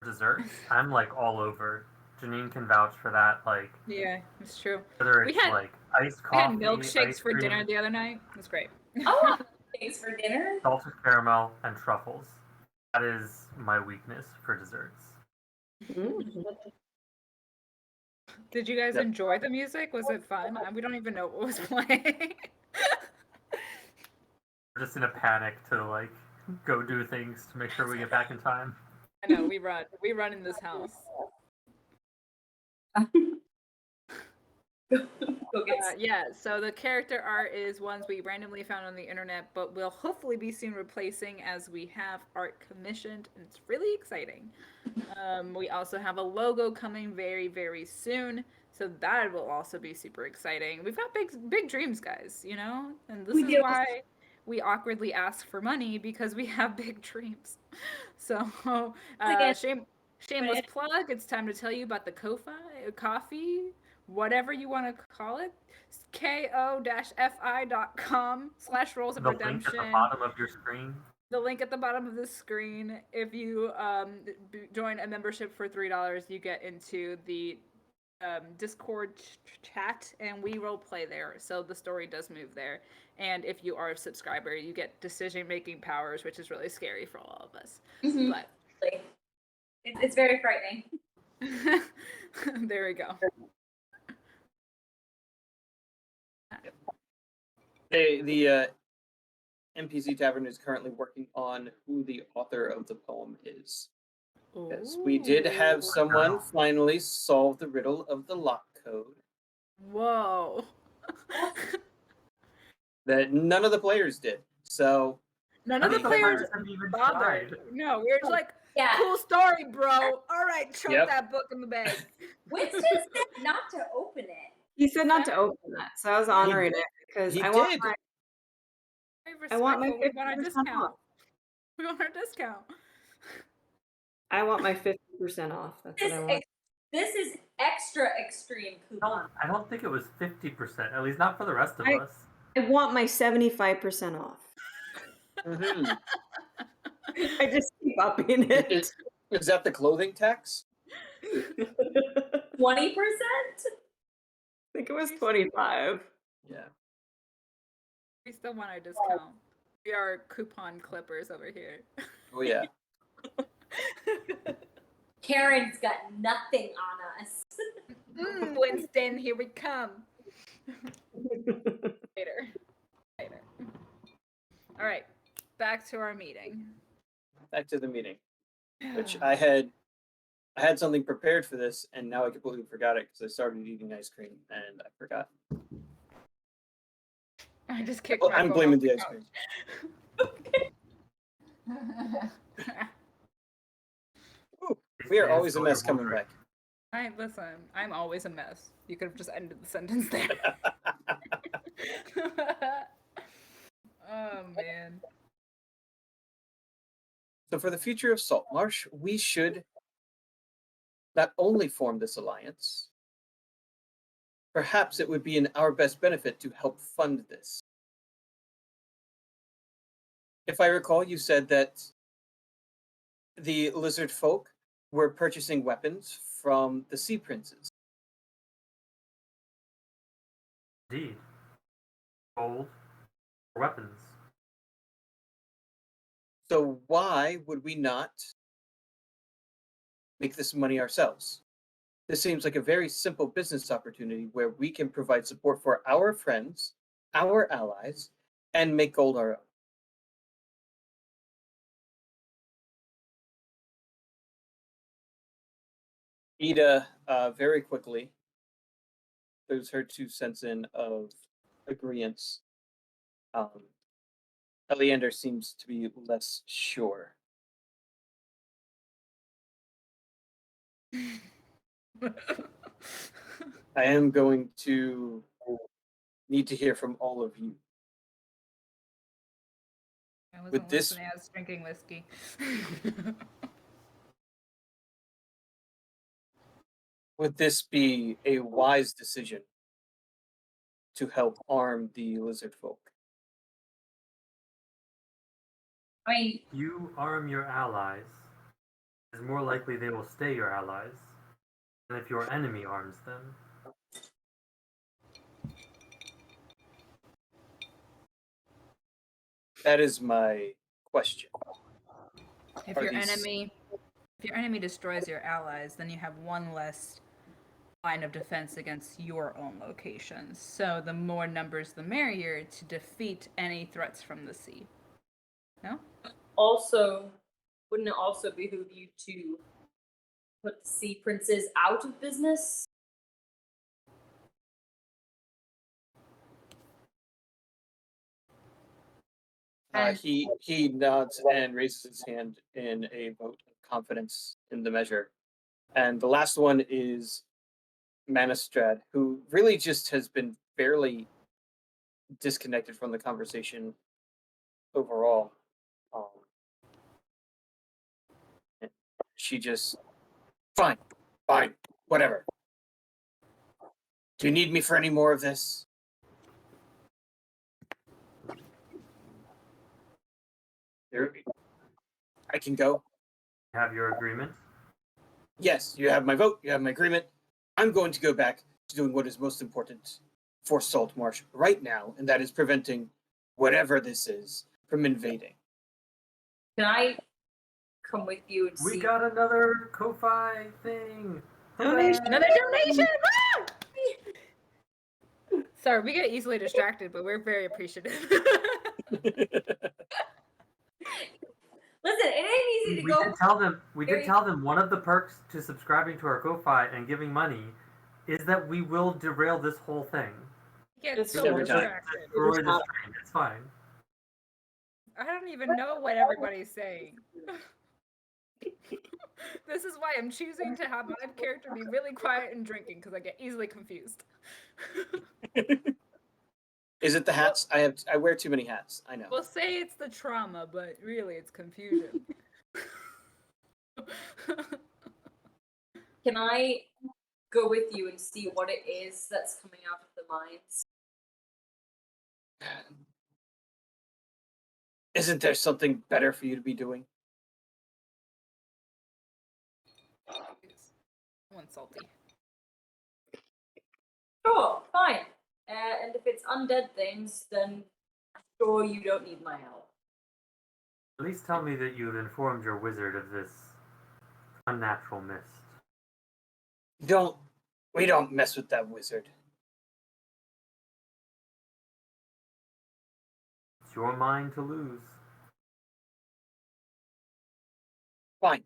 for desserts. I'm like all over. Janine can vouch for that. Like Yeah, it's true. whether We it's had like iced we had coffee, milkshakes ice for cream, dinner the other night. It was great. Oh, thanks for dinner. salted caramel, and truffles. That is my weakness for desserts. Mm. Did you guys Yep. enjoy the music? Was it fun? We don't even know what was playing. We're just in a panic to like go do things to make sure we get back in time. I know we run in this house. Go get Yeah, so the character art is ones we randomly found on the internet, but will hopefully be soon replacing as we have art commissioned, and it's really exciting. We also have a logo coming very, very soon, so that will also be super exciting. We've got big dreams, guys, you know? And this We is do. why we awkwardly ask for money, because we have big dreams. So, Again. shameless plug, it's time to tell you about the Ko-fi, coffee, whatever you want to call it, ko-fi.com/rolls of The link at redemption. the bottom of your screen. The link at the bottom of the screen. If you join a membership for $3, you get into the Discord chat, and we role play there. So the story does move there. And if you are a subscriber, you get decision-making powers, which is really scary for all of us. Mhm. But It's very frightening. there we go. The NPC Tavern is currently working on who the author of the poem is. Because we did have someone finally solve the riddle of the lock code Whoa. that none of the players did. So None of the None of the players have even bothered. tried. No, we were just like, Yeah. cool story, bro. All right, chuck Yep. that book in the bag. Winston said not to open it. He said not to open that, so I was honoring it because he I want did. my Very I want my respectful. We want our 50% discount. off. We want our discount. I want my 50% off. That's what I want. This is extra extreme coupon. I don't think it was 50%. At least not for the rest of I- us. I want my 75% off. Mhm. I just keep upping it. Is that the clothing tax? 20%? I think it was 25. Yeah. We still want our discount. We are coupon clippers over here. Oh yeah. Karen's got nothing on us. Winston, here we come. Later. All right, back to our meeting. Back to the meeting, which I had something prepared for this, and now I completely forgot it because I started eating ice cream and I forgot. I just kicked Oh, my I'm phone blaming off the ice cream. Ooh, we are always a mess coming back. Listen, I'm always a mess. You could have just ended the sentence there. Oh man. So for the future of Saltmarsh, we should not only form this alliance, perhaps it would be in our best benefit to help fund this. If I recall, you said that the Lizardfolk were purchasing weapons from the Sea Princes. Indeed. Gold or weapons. So why would we not make this money ourselves? This seems like a very simple business opportunity where we can provide support for our friends, our allies, and make gold our own. Ida very quickly throws her 2 cents in of agreeance. Eleander seems to be less sure. I am going to need to hear from all of you. I wasn't With this- listening. I was drinking whiskey. Would this be a wise decision to help arm the lizard folk? I mean, You arm your allies, it's more likely they will stay your allies than if your enemy arms them. That is my question. If Are your these- enemy destroys your allies, then you have one less line of defense against your own locations. So the more numbers, the merrier to defeat any threats from the sea. No? also, wouldn't it also behoove you to put the sea princes out of business? And- He nods and raises his hand in a vote of confidence in the measure. And the last one is Manistrad, who really just has been fairly disconnected from the conversation overall. And she just, fine, whatever. Do you need me for any more of this? I can go. Have your agreement? Yes, you have my vote, you have my agreement. I'm going to go back to doing what is most important for Saltmarsh right now, and that is preventing whatever this is from invading. Can I come with you and We see? got another Ko-Fi thing! Donation. Another donation! Woo! Sorry, we get easily distracted, but we're very appreciative. Listen, it ain't easy to We go. did tell them one of the perks to subscribing to our Ko-Fi and giving money is that we will derail this whole thing. Get It's so every time. distracted. Destroy this train. It's fine. I don't even know what everybody's saying. This is why I'm choosing to have my character be really quiet and drinking, because I get easily confused. Is it the hats? I wear too many hats. I know. We'll say it's the trauma, but really it's confusion. Can I go with you and see what it is that's coming out of the mines? Isn't there something better for you to be doing? One salty. Sure, fine. And if it's undead things, then sure you don't need my help. At least tell me that you've informed your wizard of this unnatural mist. We don't mess with that wizard. It's your mind to lose. Fine.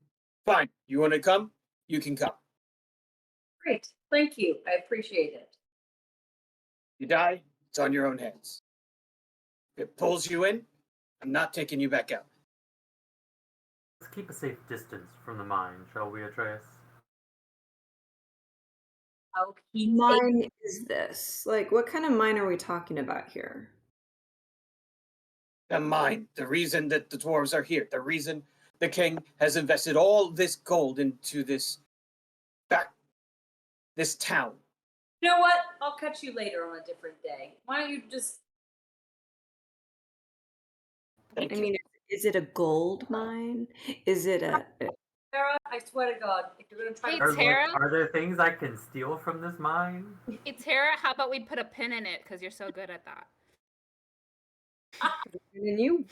You want to come? You can come. Great, thank you. I appreciate it. You die, it's on your own hands. If it pulls you in, I'm not taking you back out. Let's keep a safe distance from the mine, shall we, Atreus? I'll keep Mine is this? Like, what kind of mine are we talking about here? The mine, the reason that the dwarves are here, the reason the king has invested all this gold into this town. You know what? I'll catch you later on a different day. Why don't you just... Thank I you. mean, is it a gold mine? Is it a Sarah, I swear to God, if you're gonna try Hey, to... Tara? Are there things I can steal from this mine? Hey, Tara, how about we put a pin in it, because you're so good at that. and you?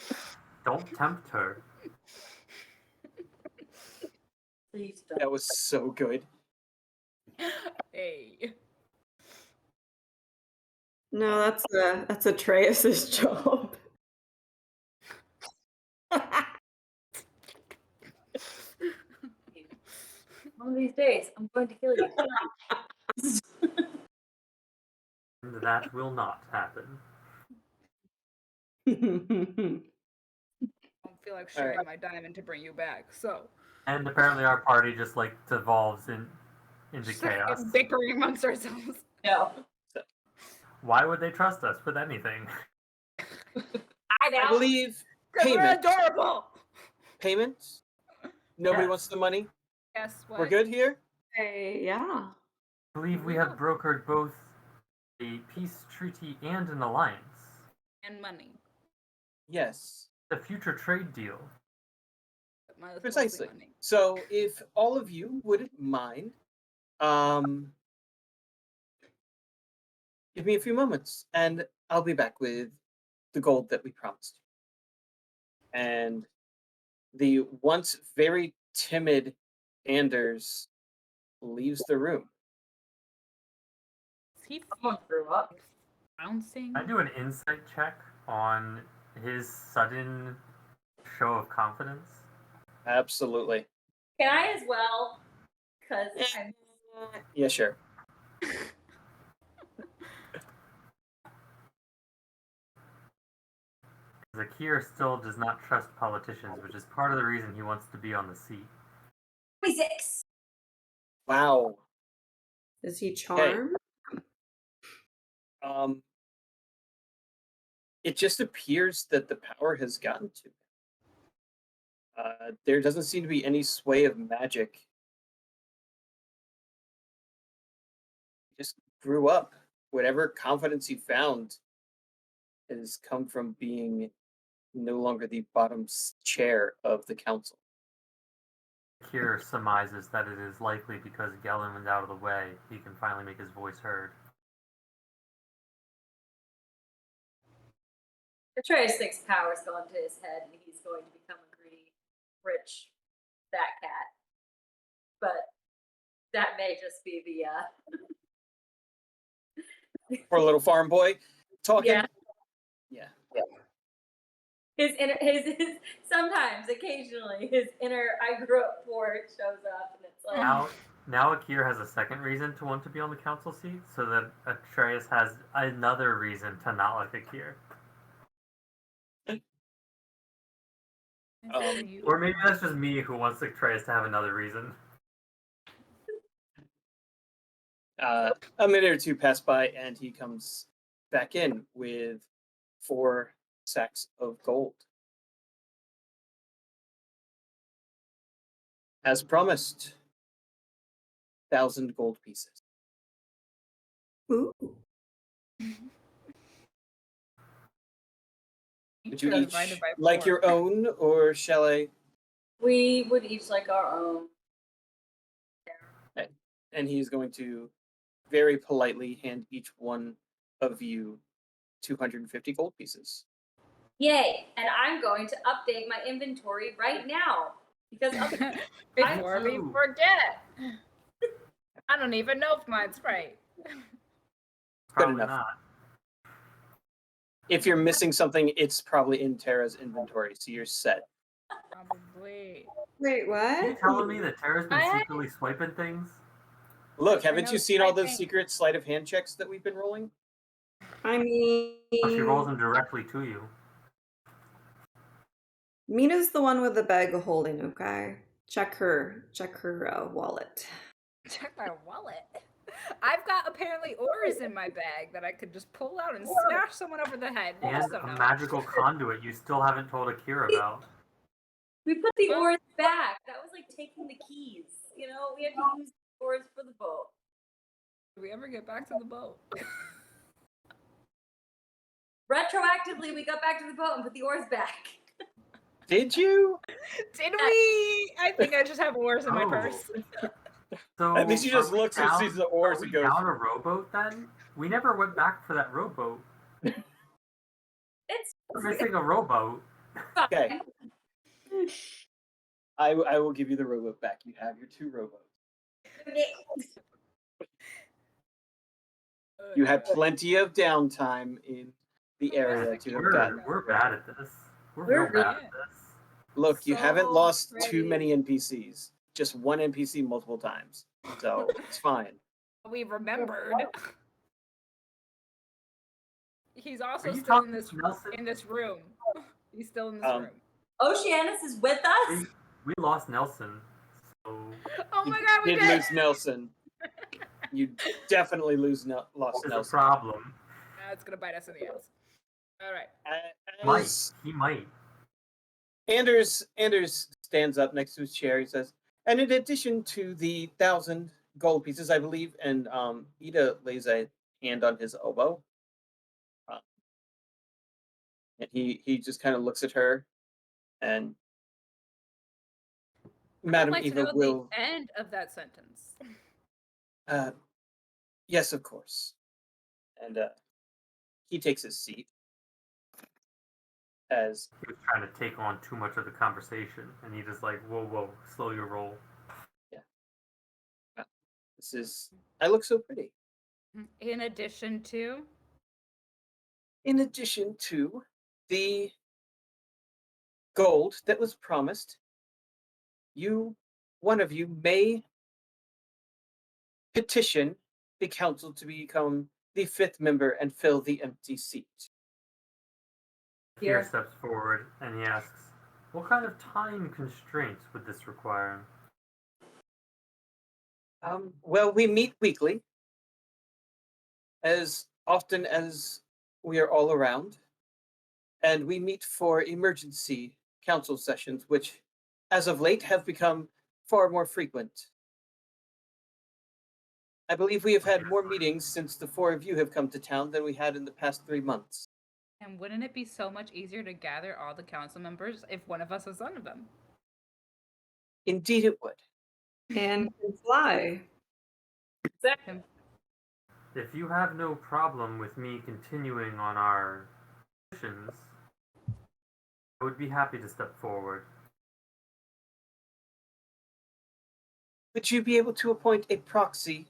Don't tempt her. Please don't. That was so good. Hey. No, that's Atreus's job. One of these days, I'm going to kill you. And that will not happen. I don't feel like sharing Alright. my diamond to bring you back, so. And apparently our party just like devolves into Just chaos. bickering amongst ourselves. No. Why would they trust us with anything? I know. I believe Because we're payment. adorable. Payments. Nobody Yes. wants the money. Guess what? We're good here. Hey, yeah. I believe we have brokered both a peace treaty and an alliance. And money. Yes, A future trade deal. But mostly precisely. money. So, if all of you wouldn't mind, give me a few moments, and I'll be back with the gold that we promised. And the once very timid Anders leaves the room. Is he Someone threw up. bouncing? Can I do an insight check on his sudden show of confidence? Absolutely. Can I as well? Because I'm. Yeah, sure. Zakir still does not trust politicians, which is part of the reason he wants to be on the seat. 26. Wow. Is he charmed? It just appears that the power has gotten to him. There doesn't seem to be any sway of magic. He just grew up. Whatever confidence he found has come from being no longer the bottom chair of the council. Zakir surmises that it is likely because Gellin went out of the way, he can finally make his voice heard. Atreus thinks power's gone to his head and he's going to become a greedy, rich, fat cat. But that may just be the Poor little farm boy talking. Yeah. Yeah. his inner sometimes, occasionally, his inner I grew up poor shows up and it's like Now Akir has a second reason to want to be on the council seat, so that Atreus has another reason to not like Akir. Or maybe that's just me who wants Atreus to have another reason. A minute or two pass by, and he comes back in with 4 sacks of gold. As promised, 1,000 gold pieces. Ooh. Would you each like your own, or shall I? we would each like our own. And he's going to very politely hand each one of you 250 gold pieces. Yay! And I'm going to update my inventory right now because Before we forget. I don't even know if mine's right. Probably enough. not. If you're missing something, it's probably in Tara's inventory, so you're set. Probably. Wait, what? Are you telling me that Tara's been I- secretly swiping things? Look, I haven't know you seen all the typing. secret sleight of hand checks that we've been rolling? I mean, Or she rolls them directly to you. Mina's the one with the bag of holding, okay? Check her wallet. Check my wallet. I've got apparently ores in my bag that I could just pull out and smash someone over the head. You And just don't a know. magical conduit you still haven't told Akira about. we put the oars back. That was like taking the keys. You know, we had to use the oars for the boat. Did we ever get back to the boat? Retroactively, we got back to the boat and put the oars back. Did you? Did we? I think I just have oars in my Oh. purse. So At least he just are we looks and down- sees the oars are and we goes, down a rowboat then? We never went back for that rowboat. It's We're missing a rowboat. Okay. I will give you the rowboat back. You have your 2 rowboats. You had plenty of downtime in the area to have gotten. We're bad at this. We're We're real bad good. at this. Look, you haven't So lost ready. too many NPCs. Just one NPC multiple times. So it's fine. We remembered. He's also Are you still in talking this to Nelson? room. He's still in this room. Oceanus is with us. We lost Nelson. So Oh my god, we did did! lose Nelson. You definitely lost there's a Nelson. problem. It's gonna bite us in the ass. All right. As He might. Anders stands up next to his chair. He says, "And in addition to the 1,000 gold pieces, I believe," and Ida lays a hand on his elbow, and he just kind of looks at her, and I'd Madam like to Eva know will. the end of that sentence. Yes, of course. And he takes his seat as He was trying to take on too much of the conversation, and he just like, whoa, slow your roll. this is. I look so pretty. In addition to, In addition to the gold that was promised, one of you may petition the council to become the 5th member and fill the empty seat. Fear steps forward and he asks, what kind of time constraints would this require? Well, we meet weekly, as often as we are all around, and we meet for emergency council sessions, which, as of late, have become far more frequent. I believe we have had more meetings since the 4 of you have come to town than we had in the past 3 months. and wouldn't it be so much easier to gather all the council members if one of us was one of them? Indeed it would. And can fly. Exactly. If you have no problem with me continuing on our missions, I would be happy to step forward. Would you be able to appoint a proxy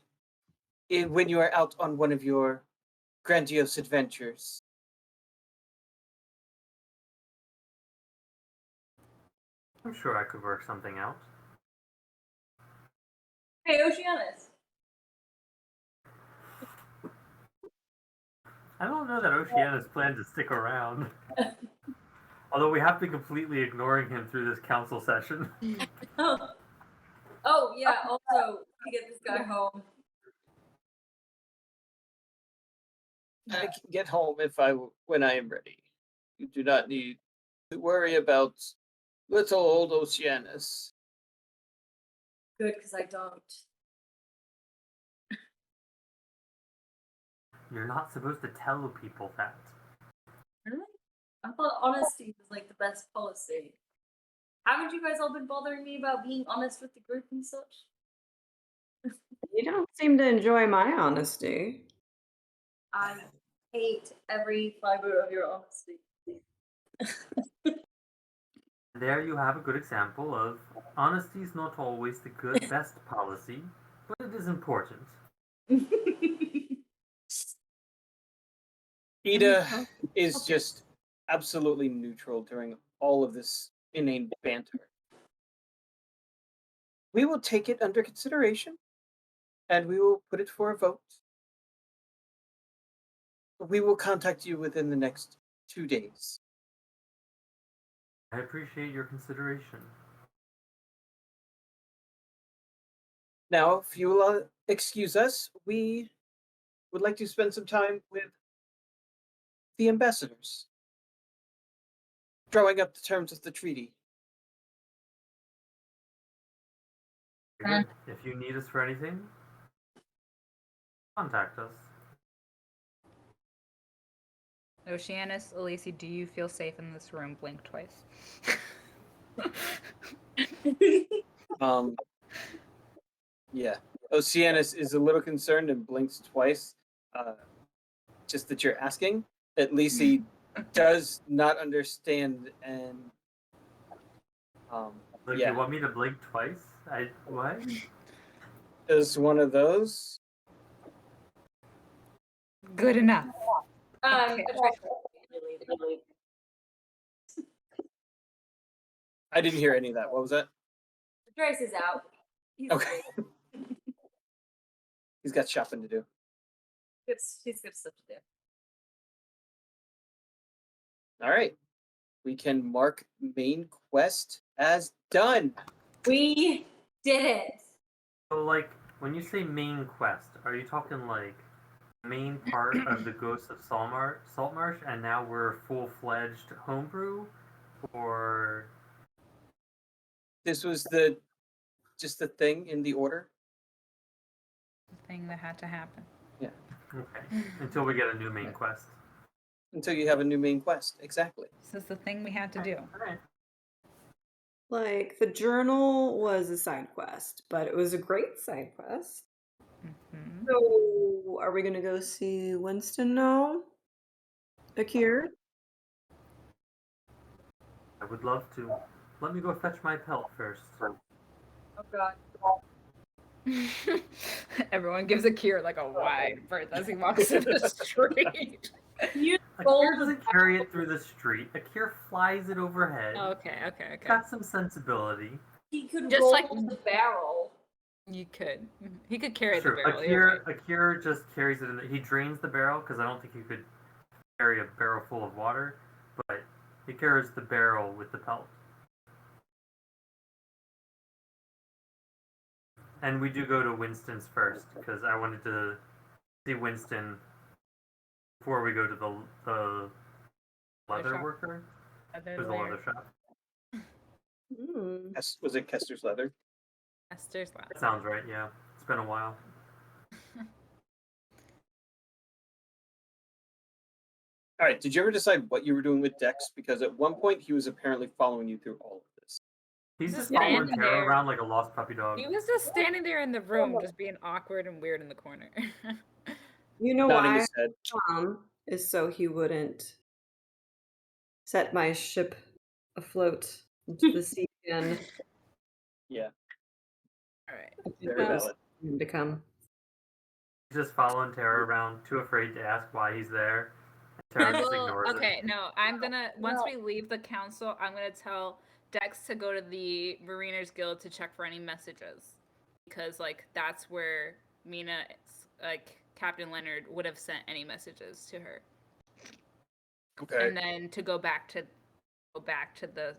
when you are out on one of your grandiose adventures? I'm sure I could work something out. Hey, Oceanus. I don't know that Oceanus planned to stick around. Although we have been completely ignoring him through this council session. Oh yeah. Also, to get this guy home. I can get home when I am ready. You do not need to worry about little old Oceanus. Good, because I don't. You're not supposed to tell people that. Really? I thought honesty was like the best policy. Haven't you guys all been bothering me about being honest with the group and such? You don't seem to enjoy my honesty. I hate every fiber of your honesty. There you have a good example of honesty is not always the good best policy, but it is important. Ida is just absolutely neutral during all of this inane banter. We will take it under consideration, and we will put it for a vote. We will contact you within the next 2 days. I appreciate your consideration. Now, if you will excuse us, we would like to spend some time with the ambassadors, drawing up the terms of the treaty. Very good. If you need us for anything, contact us. Oceanus, Elise, do you feel safe in this room? Blink twice. Yeah. Oceanus is a little concerned and blinks twice. Just that you're asking. At least he does not understand, and Like, yeah, you want me to blink twice? What? is one of those. Good enough. Um, I didn't hear any of that. What was that? Trace is out. He's Okay. He's got shopping to do. He's got stuff to do. All right. We can mark main quest as done. We did it. So, like, when you say main quest, are you talking like main part of the Ghosts of Saltmarsh, and now we're full-fledged homebrew, or This was just the thing in the order. The thing that had to happen. okay, until we get a new main quest. Until you have a new main quest. Exactly. This is the thing we had to do. All right. Like, the journal was a side quest, but it was a great side quest. Mhm. So, are we gonna go see Winston now? Akir? I would love to. Let me go fetch my pelt first. Oh god. Everyone gives Akir like a wide berth as he walks in the street. You Akir doesn't carry it through the street. Akir flies it overhead. Okay. Got some sensibility. He could Just roll like- the barrel. You could. He could carry Sure, the barrel. you're right. Akir just carries it in. He drains the barrel because I don't think he could carry a barrel full of water, but he carries the barrel with the pelt. And we do go to Winston's first because I wanted to see Winston before we go to the leather shop. worker. Other It was the layer. leather shop. Hmm. Was it Kester's leather? Esther's lab. That sounds right. Yeah, it's been a while. All right. Did you ever decide what you were doing with Dex? Because at one point he was apparently following you through all of this. He's Just just following standing Tara there. around like a lost puppy dog. He was just standing there in the room, just being awkward and weird in the corner. You know Nodding why, his head. is so he wouldn't set my ship afloat into the sea again. Yeah. All right. I think Very it was valid. him to come. He's just following Tara around, too afraid to ask why he's there. And I Tara just will, ignores okay, no, I'm gonna, once No. we leave the council, I'm gonna tell Dex to go to the Mariners Guild to check for any messages. Because, like, that's where Mina, like, Captain Leonard would have sent any messages to her. Okay. And then to go back to the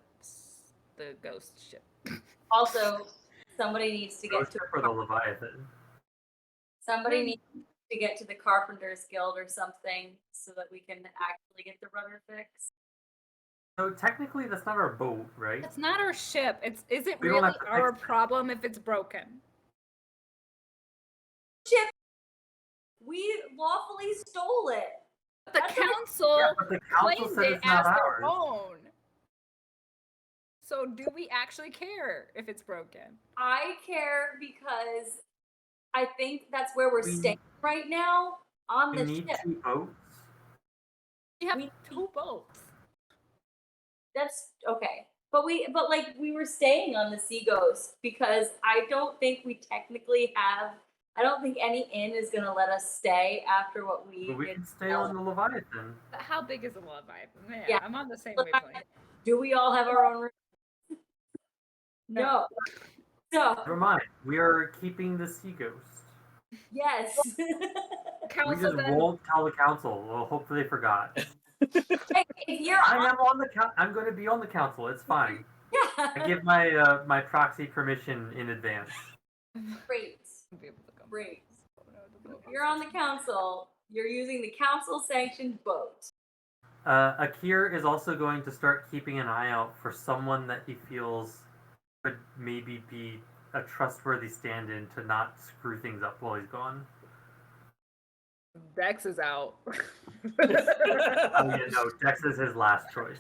ghost ship. Also, somebody needs to get Ghost to ship or the Leviathan. somebody needs to get to the Carpenters Guild or something so that we can actually get the rudder fixed. So technically, that's not our boat, right? It's not our ship. Is it We don't really have to our fix it. problem if it's broken? Ship. We lawfully stole it. But the That's what it- council Yeah, but the council claimed said it it's not as their ours. own. So do we actually care if it's broken? I care because I think that's where we're We- staying right now on We the need ship. 2 boats. We have We- 2 boats. That's okay. But we were staying on the Sea Ghost because I don't think we technically have. I don't think any inn is gonna let us stay after what we But we did. can stay on the Leviathan. But how big is the Leviathan? Yeah, Yeah. I'm on the same Leviathan. wavelength. Do we all have our own room? No. So Never mind. We are keeping the sea ghost. yes. We Council just then, won't tell the council. Well, hopefully they forgot. Hey, if you're I on, am on the I'm going to be on the council. It's fine. I yeah. give my my proxy permission in advance. Great. be able to come. Great. If you're on the council, you're using the council sanctioned boat. Akir is also going to start keeping an eye out for someone that he feels could maybe be a trustworthy stand-in to not screw things up while he's gone. Dex is out. Oh yeah, no, Dex is his last choice.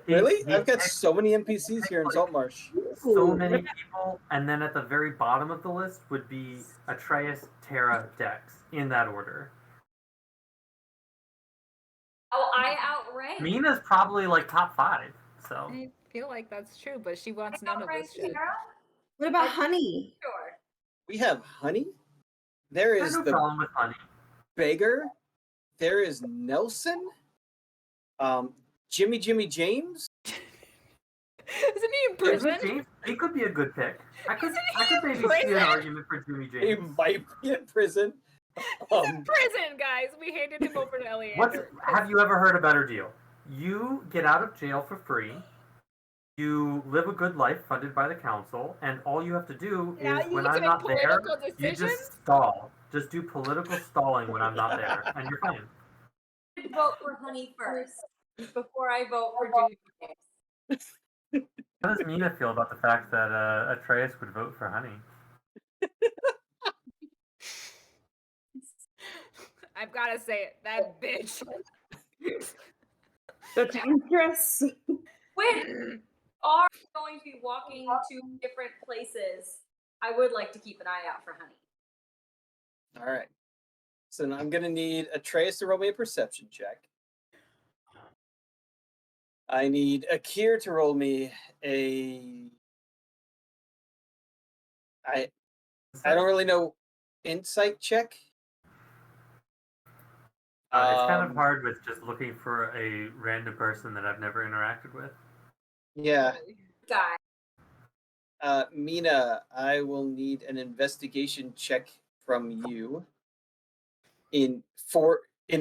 Really? He I've got picked so many NPCs here in Saltmarsh. so many people, and then at the very bottom of the list would be Atreus, Terra, Dex, in that order. Oh, I outrank. Mina's probably like top 5, so I feel like that's true, but she wants none of this shit. Sarah? What about Honey? Sure. We have Honey. There I have is no the problem with Honey. Beggar. There is Nelson. Jimmy James. Isn't he in prison? Jimmy James, he could be a good pick. I could Isn't he maybe in see an prison? argument for Jimmy He James. might be in prison. He's in prison, guys. We handed him over to Eliander. Have you ever heard a better deal? You get out of jail for free. You live a good life funded by the council, and all you have to do Now is you when get to I'm make not there, political you decisions? just stall. Just do political stalling when I'm not there, and you're fine. Vote for Honey first before I vote for James. How does Mina feel about the fact that Atreus would vote for Honey? I've got to say it. That bitch. The temptress. We are going to be walking to different places. I would like to keep an eye out for Honey. All right. So now I'm going to need Atreus to roll me a perception check. I need Akir to roll me a. I don't really know, insight check. It's kind of hard with just looking for a random person that I've never interacted with. Yeah. Guy. Mina, I will need an investigation check from you in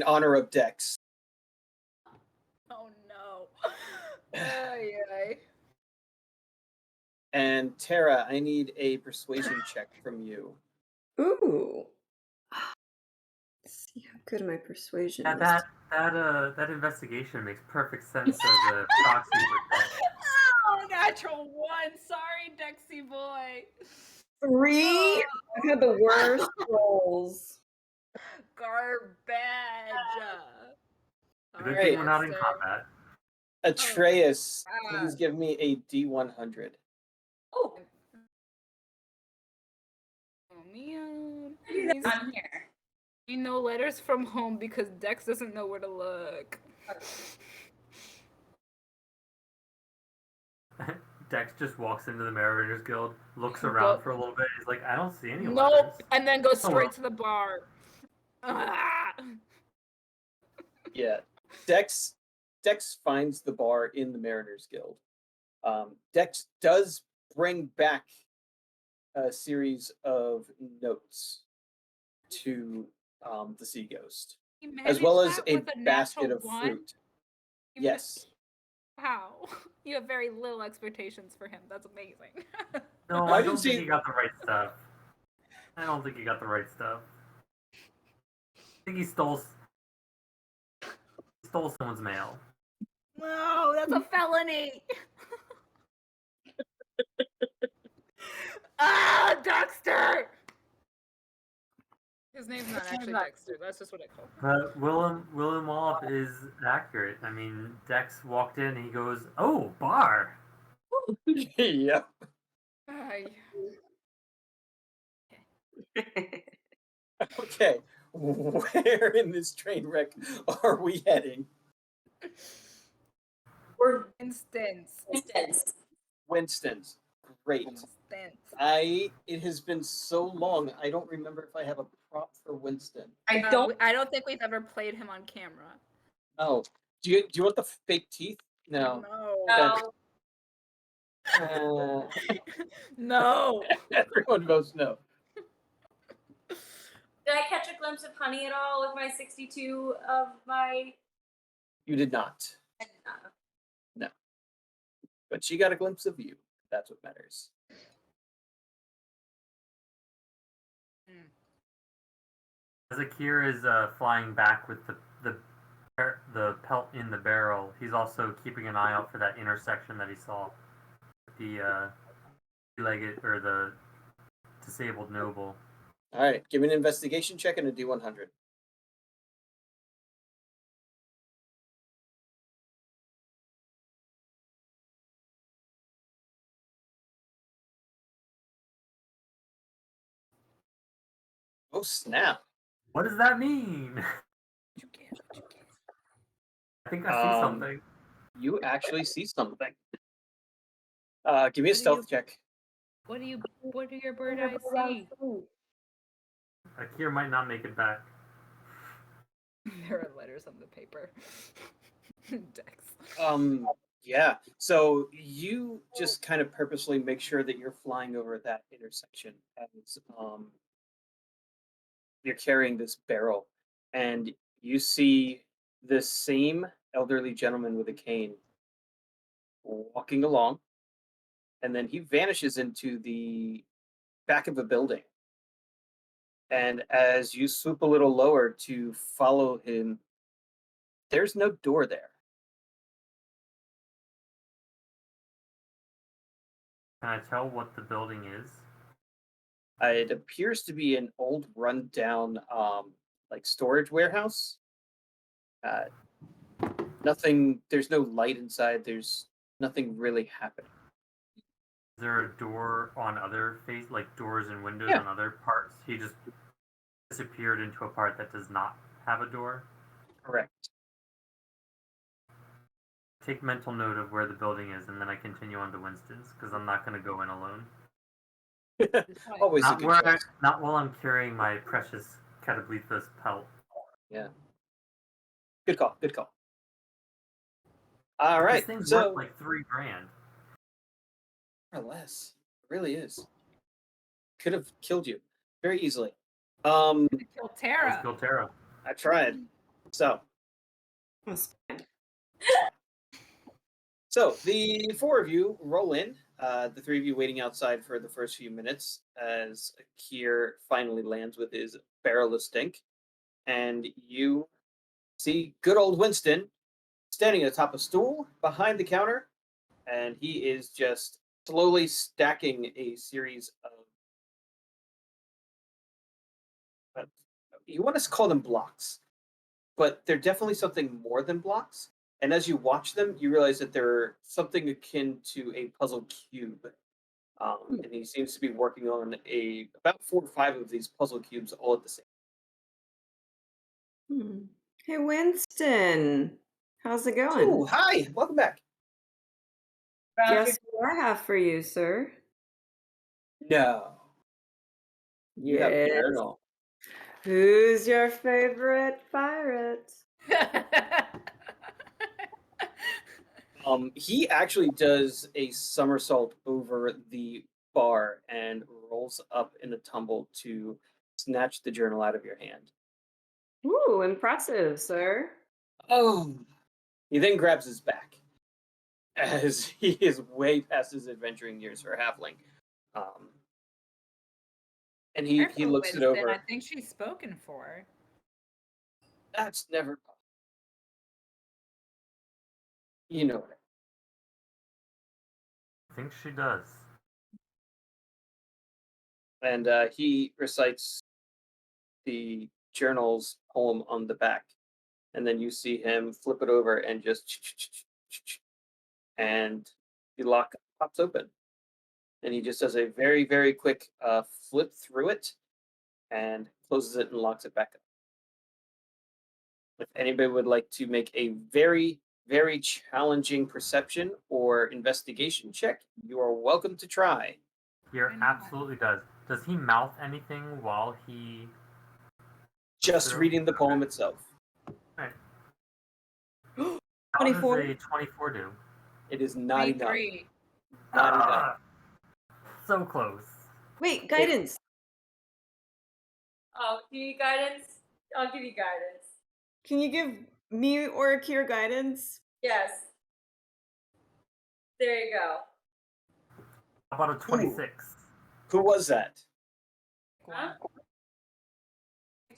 honor of Dex. Oh no. Ay, ay. And Tara, I need a persuasion check from you. Ooh. Let's see how good my persuasion Yeah, is. that investigation makes perfect sense as a proxy for Dex. Oh, natural one. Sorry, Dexy boy. 3? I've had the worst rolls. Garbage. Good Alright. thing we're not in combat. Atreus, please give me a D100. Oh, Man. I'm here. You know letters from home because Dex doesn't know where to look. Dex just walks into the Mariners Guild, looks around for a little bit. He's like, I don't see any Nope. letters. And then goes Oh, straight well. to the bar. Ah. Yeah. Dex finds the bar in the Mariners Guild. Dex does bring back a series of notes to the Sea Ghost, You as well managed as that a with a basket natural of one? fruit. You Yes. Wow. You have very little expectations for him. That's amazing. No, I I didn't don't think see- he got the right stuff. I don't think he got the right stuff. I think he stole someone's mail. No, that's a felony. Ah, Dexter! His name's not actually Dexter. That's just what I call him. But Willem Wallop is accurate. I mean, Dex walked in and he goes, "Oh, bar." Yep. Ay. Okay. Where in this train wreck are we heading? We're Instance. Winston's. Great. Instance. It has been so long, I don't remember if I have a prop for Winston. I don't. I don't think we've ever played him on camera. Oh, do you want the fake teeth? No. know. No. Everyone votes no. Did I catch a glimpse of Honey at all with my 62 of my? You did not. No. But she got a glimpse of you. That's what matters. As Akir is flying back with the pelt in the barrel, he's also keeping an eye out for that intersection that he saw. The legged or the disabled noble. All right, give me an investigation check and a D100. Oh snap! What does that mean? I think I see something. You actually see something. Give me a What do stealth check. What do your bird eyes see? Akir might not make it back. There are letters on the paper. Dex. Yeah. So you just kind of purposely make sure that you're flying over that intersection as you're carrying this barrel, and you see this same elderly gentleman with a cane walking along, and then he vanishes into the back of a building. And as you swoop a little lower to follow him, there's no door there. Can I tell what the building is? It appears to be an old, rundown, like storage warehouse. Uh, nothing. There's no light inside. There's nothing really happening. Is there a door on other like doors and windows Yeah. on other parts? He just disappeared into a part that does not have a door. Correct. Take mental note of where the building is, and then I continue on to Winston's because I'm not going to go in alone. Always a Not good choice. not while I'm carrying my precious Catablithos pelt. Yeah. Good call. Good call. All right. This thing's So worth like $3,000. more or less, it really is. Could have killed you very easily. Kill Let's Tara. kill Tara. I tried. So the four of you roll in. The three of you waiting outside for the first few minutes as Kier finally lands with his barrel of stink, and you see good old Winston standing atop a stool behind the counter, and he is just slowly stacking a series of. You want to call them blocks, but they're definitely something more than blocks. And as you watch them, you realize that they're something akin to a puzzle cube. And he seems to be working on about 4 or 5 of these puzzle cubes all at the same Hmm. Hey, Winston. How's it time. going? Oh, hi. Welcome back. Guess what I have for you, sir? No. You have Yes. journal. Who's your favorite pirate? He actually does a somersault over the bar and rolls up in a tumble to snatch the journal out of your hand. Ooh, impressive, sir. Oh. He then grabs his back, as he is way past his adventuring years for a halfling. And he Careful, looks it Winston. over. I think she's spoken for. That's never possible. You know it. I think she does. And he recites the journal's poem on the back. And then you see him flip it over and just and the lock pops open. And he just does a very, very quick flip through it and closes it and locks it back up. If anybody would like to make a very, very challenging perception or investigation check, you are welcome to try. Here absolutely does. Does he mouth anything while he Just reading the poem itself. Right. How does 24. a 24 do? It is not enough. 23. Not enough. So close. Wait, guidance. Oh, do you need guidance? I'll give you guidance. Can you give me or Kier guidance? Yes. There you go. How about a 26? Who was that? Huh?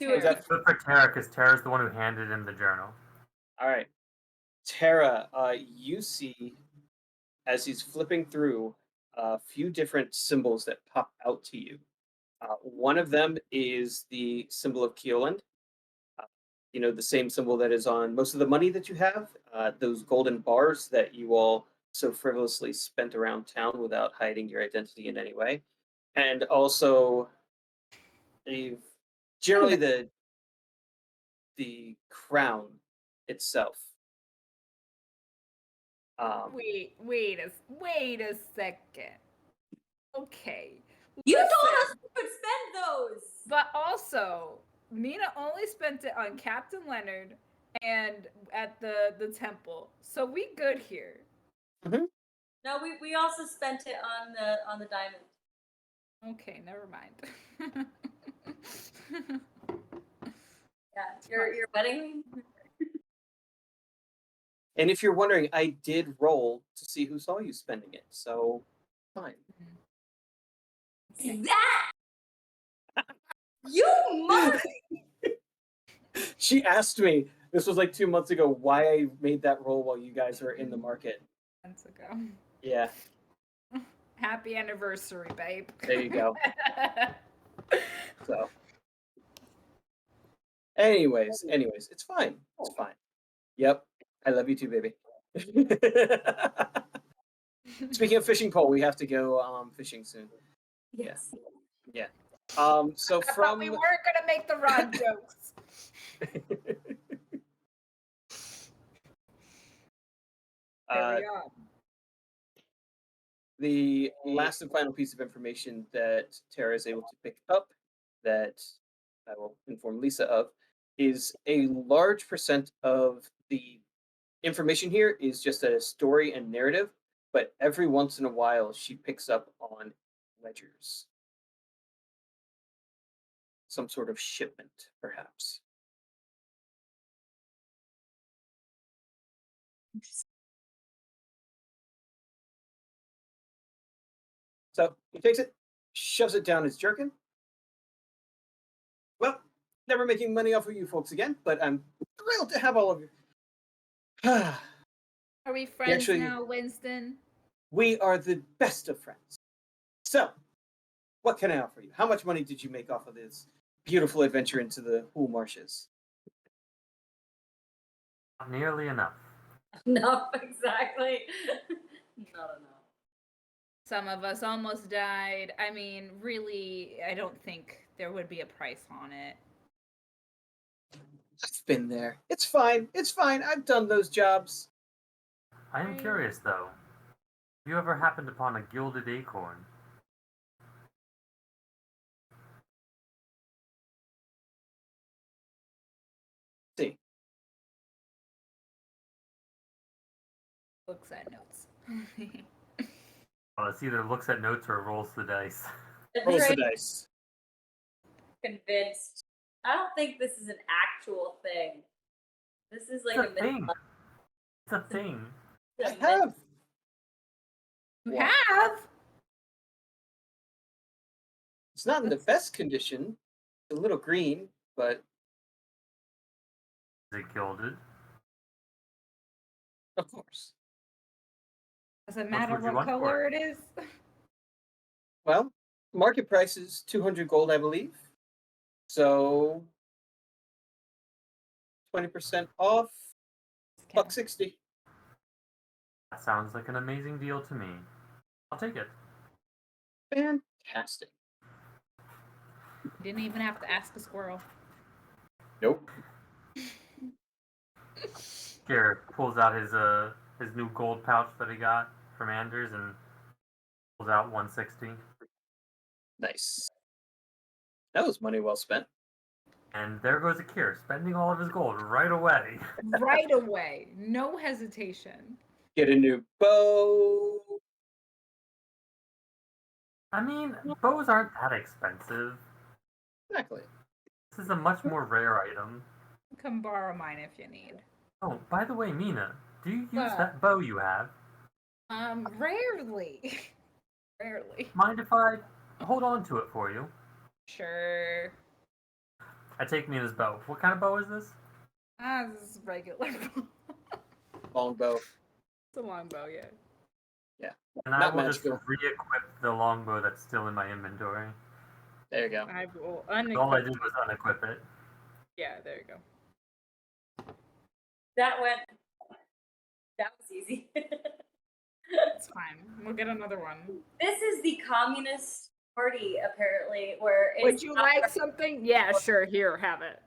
Was that Good for Tara, because Tara's the one who handed him the journal. all right? Tara, you see as he's flipping through a few different symbols that pop out to you. One of them is the symbol of Keoland. The same symbol that is on most of the money that you have. Those golden bars that you all so frivolously spent around town without hiding your identity in any way, and also, generally the crown itself. Wait a second. Okay. You Listen, told us we could spend those. But also, Mina only spent it on Captain Leonard and at the temple. So we good here. No, we also spent it on the diamond. Okay, never mind. Yeah, your wedding. And if you're wondering, I did roll to see who saw you spending it, so fine. That you She asked me, this was like 2 months ago, why I made that roll while you guys were in the market. Months ago. Yeah, Happy anniversary, babe. there you go. So, anyways, it's fine. It's fine. Yep, I love you too, baby. Speaking of fishing pole, we have to go fishing soon. Yes. Yeah. So I thought from we weren't gonna make the rod jokes. Here we are. the last and final piece of information that Tara is able to pick up that I will inform Lisa of is a large percent of the information here is just a story and narrative, but every once in a while she picks up on ledgers. Some sort of shipment, perhaps. So he takes it, shoves it down his jerkin. Well, never making money off of you folks again, but I'm thrilled to have all of you. Are we friends Actually- now, Winston? We are the best of friends. So, what can I offer you? How much money did you make off of this beautiful adventure into the Hool Marshes? Not nearly enough. No, exactly. Not enough. Some of us almost died. I mean, really, I don't think there would be a price on it. I've been there. It's fine. It's fine. I've done those jobs. I am curious, though. Have you ever happened upon a gilded acorn? See, Looks at notes. Well, it's either looks at notes or rolls the dice. rolls the Very dice. convinced. I don't think this is an actual thing. This is like It's a thing. myth- It's a thing. I a myth. have. You Wow. have? It's not in the best condition. It's a little green, but Is it gilded? of course. Doesn't Which matter would you what want for color it is. Well, market price is 200 gold, I believe. So 20% off, $1.60. That sounds like an amazing deal to me. I'll take it. Fantastic. Didn't even have to ask a squirrel. Nope. Garrett pulls out his new gold pouch that he got from Anders and pulls out 160. Nice. That was money well spent. And there goes Akir, spending all of his gold right away. Right away. No hesitation. Get a new bow. I mean, bows aren't that expensive. Exactly. This is a much more rare item. Come borrow mine if you need. Oh, by the way, Mina, do you use What? that bow you have? Rarely. Rarely. Mind if I hold on to it for you? Sure. I take Mina's bow. What kind of bow is this? This is regular. It's Long bow. a long bow, yeah. And I Not will just magical. re-equip the longbow that's still in my inventory. There you go. I will All I unequip. did was unequip it. Yeah, there you go. That was easy. It's fine. We'll get another one. This is the Communist Party, apparently, where Would it's you not, like something? Yeah, sure. Here, have it.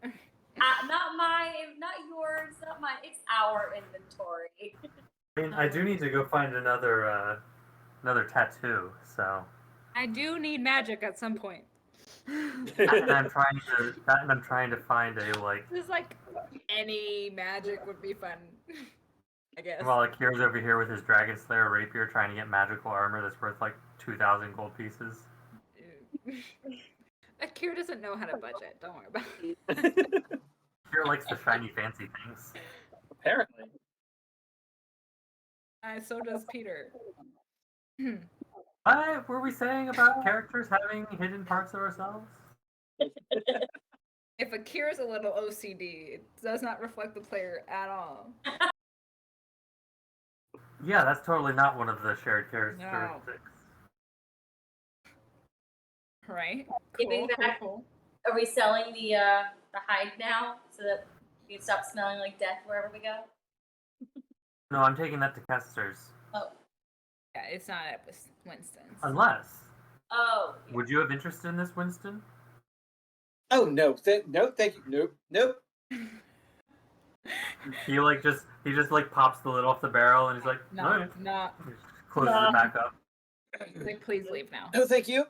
not mine, not yours, not mine. It's our inventory. I mean, I do need to go find another tattoo, so I do need magic at some point. and I'm trying to find a like. Just like any magic would be fun, I guess. While Akira's over here with his Dragon Slayer rapier, trying to get magical armor that's worth like 2,000 gold pieces. Akira doesn't know how to budget. Don't worry about it. Akira likes the shiny, fancy things. Apparently. So does Peter. What were we saying about characters having hidden parts of ourselves? If Akira is a little OCD, it does not reflect the player at all. Yeah, that's totally not one of the shared characteristics. Right? Giving back- Cool. Are we selling the hide now so that we can stop smelling like death wherever we go? No, I'm taking that to Kester's. Oh. Yeah, it's not at Winston's. Unless. Oh. Yeah. Would you have interest in this, Winston? Oh no, no, thank you. Nope. He just like pops the lid off the barrel and he's like, No. closes it back up. Like, please leave now. No, thank you.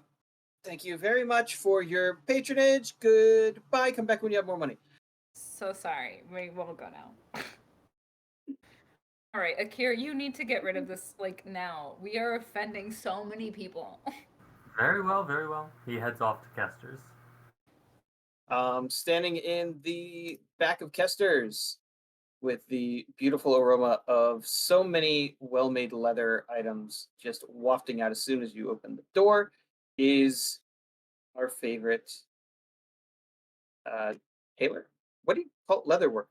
Thank you very much for your patronage. Goodbye. Come back when you have more money. So sorry. We will go now. All right, Akira, you need to get rid of this like now. We are offending so many people. Very well, very well. He heads off to Kester's. Standing in the back of Kester's with the beautiful aroma of so many well-made leather items just wafting out as soon as you open the door is our favorite tailor. What do you call it? Leather workers?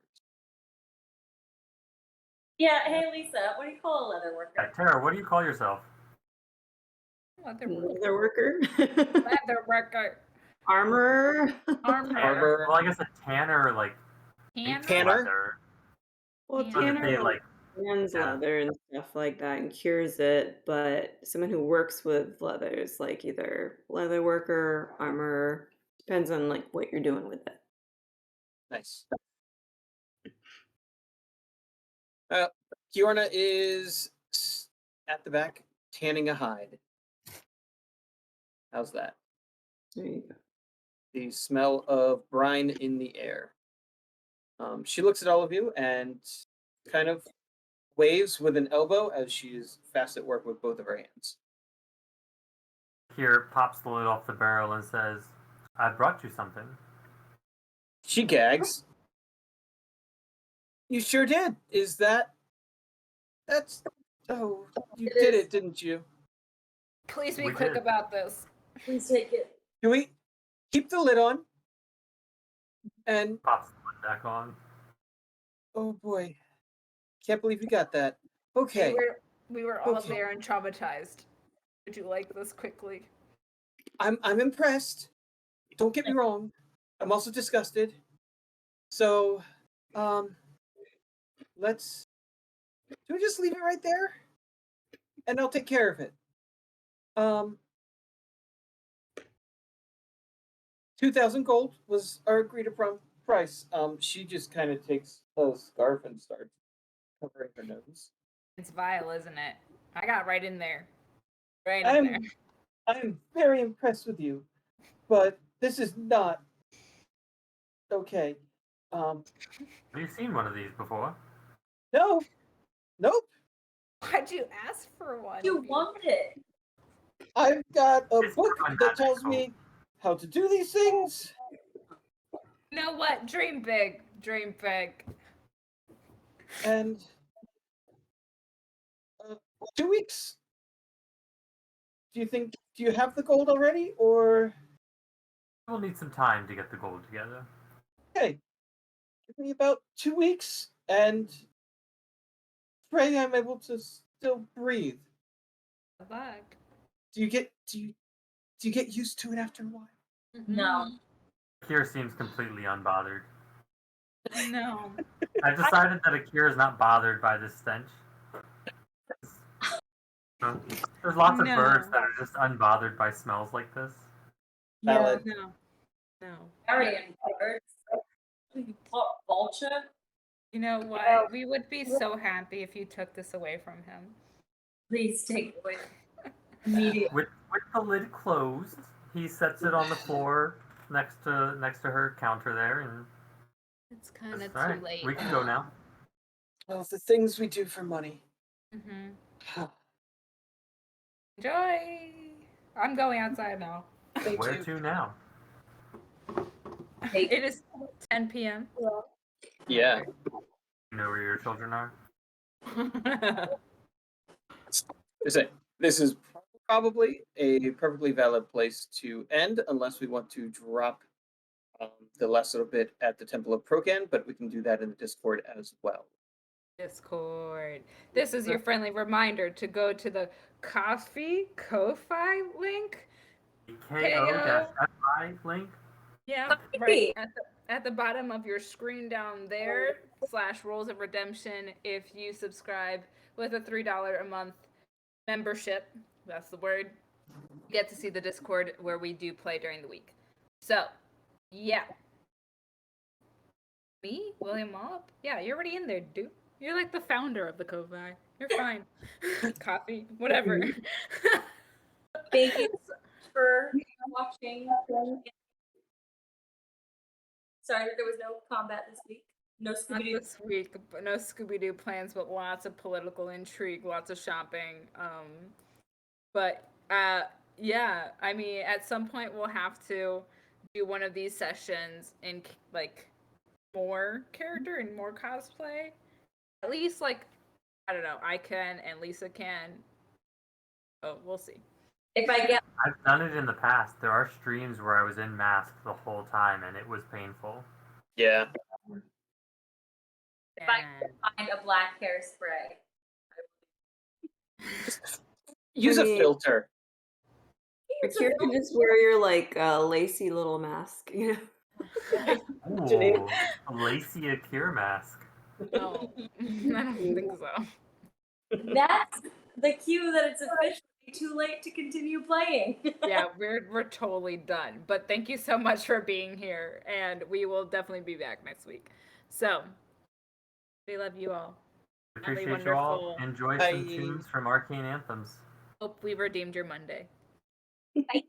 Yeah. Hey, Lisa. What do you call a leather worker? Tara, what do you call yourself? Leather worker. Leather worker. Leather worker. Armorer. Armor. Well, I guess a tanner, like, makes Tanner? leather. Well, Yeah. So that tanner they, like, hands yeah. leather and stuff like that and cures it, but someone who works with leathers, like either leather worker, armorer, depends on like what you're doing with it. Nice. Kiorna is at the back tanning a hide. How's that? There you go. The smell of brine in the air. She looks at all of you and kind of waves with an elbow as she is fast at work with both of her hands. Here pops the lid off the barrel and says, I brought you something. She gags. You sure did. That's oh, you did it, didn't you? Please be We quick did. about this. Please take it. Can we keep the lid on? And Pops the lid back on. oh boy, can't believe you got that. Okay, We were all Okay. there and traumatized. Would you like this quickly? I'm impressed. Don't get me wrong. I'm also disgusted. So, do we just leave it right there? And I'll take care of it. 2,000 gold was our agreed upon price. She just kind of takes a scarf and starts covering her nose. It's vile, isn't it? I got right in there. Right in there. I'm very impressed with you, but this is not okay. Have you seen one of these before? No, nope. Why'd you ask for one? You want it. I've got a It's book not that tells magical. me how to do these things. You know what? Dream big. Dream big. And 2 weeks. Do you have the gold already, or We'll need some time to get the gold together. okay? Give me about 2 weeks, and pray I'm able to still breathe. Good luck. Do you get used to it after a while? No. Akira seems completely unbothered. No. I've decided that Akira is not bothered by this stench. There's lots of No. birds that are just unbothered by smells like this. Valid. No. Arian birds. Vulture. You know what? We would be so happy if you took this away from him. Please take it away. Immediately. With the lid closed, he sets it on the floor next to her counter there, and It's kind of that's too right. late. We can go now. Well, the things we do for money. Mm-hmm. Enjoy. I'm going outside now. Thank Where you. to now? It is 10 p.m. Yeah. You know where your children are? This is probably a perfectly valid place to end, unless we want to drop the last little bit at the Temple of Procan, but we can do that in the Discord as well. Discord. This is your friendly reminder to go to the Ko-fi link. KO-FI link. Yeah, right at the bottom of your screen down there, /Rules of Redemption. If you subscribe with a $3 a month membership, that's the word, you get to see the Discord where we do play during the week. So, yeah. Me? William Mob? Yeah, you're already in there, dude. You're like the founder of the Ko-fi. You're fine. Coffee, whatever. Thank you for watching. Sorry, there was no combat this week. No Not Scooby-Doo. this week, but no Scooby-Doo plans, but lots of political intrigue, lots of shopping. But yeah, I mean, at some point we'll have to do one of these sessions in like more character and more cosplay. At least like I don't know, I can and Lisa can. Oh, we'll see. If I get, I've done it in the past. There are streams where I was in mask the whole time, and it was painful. Yeah. if I can find a black hairspray, Use a filter. Like, you can just wear your like lacy little mask, you know. Ooh, a Lacey Akir mask. No, I don't think so. that's the cue that it's officially too late to continue playing. Yeah, we're totally done. But thank you so much for being here, and we will definitely be back next week. So, we love you all. Appreciate you all. Enjoy some tunes from Arcane Anthems. Hope we redeemed your Monday. Bye.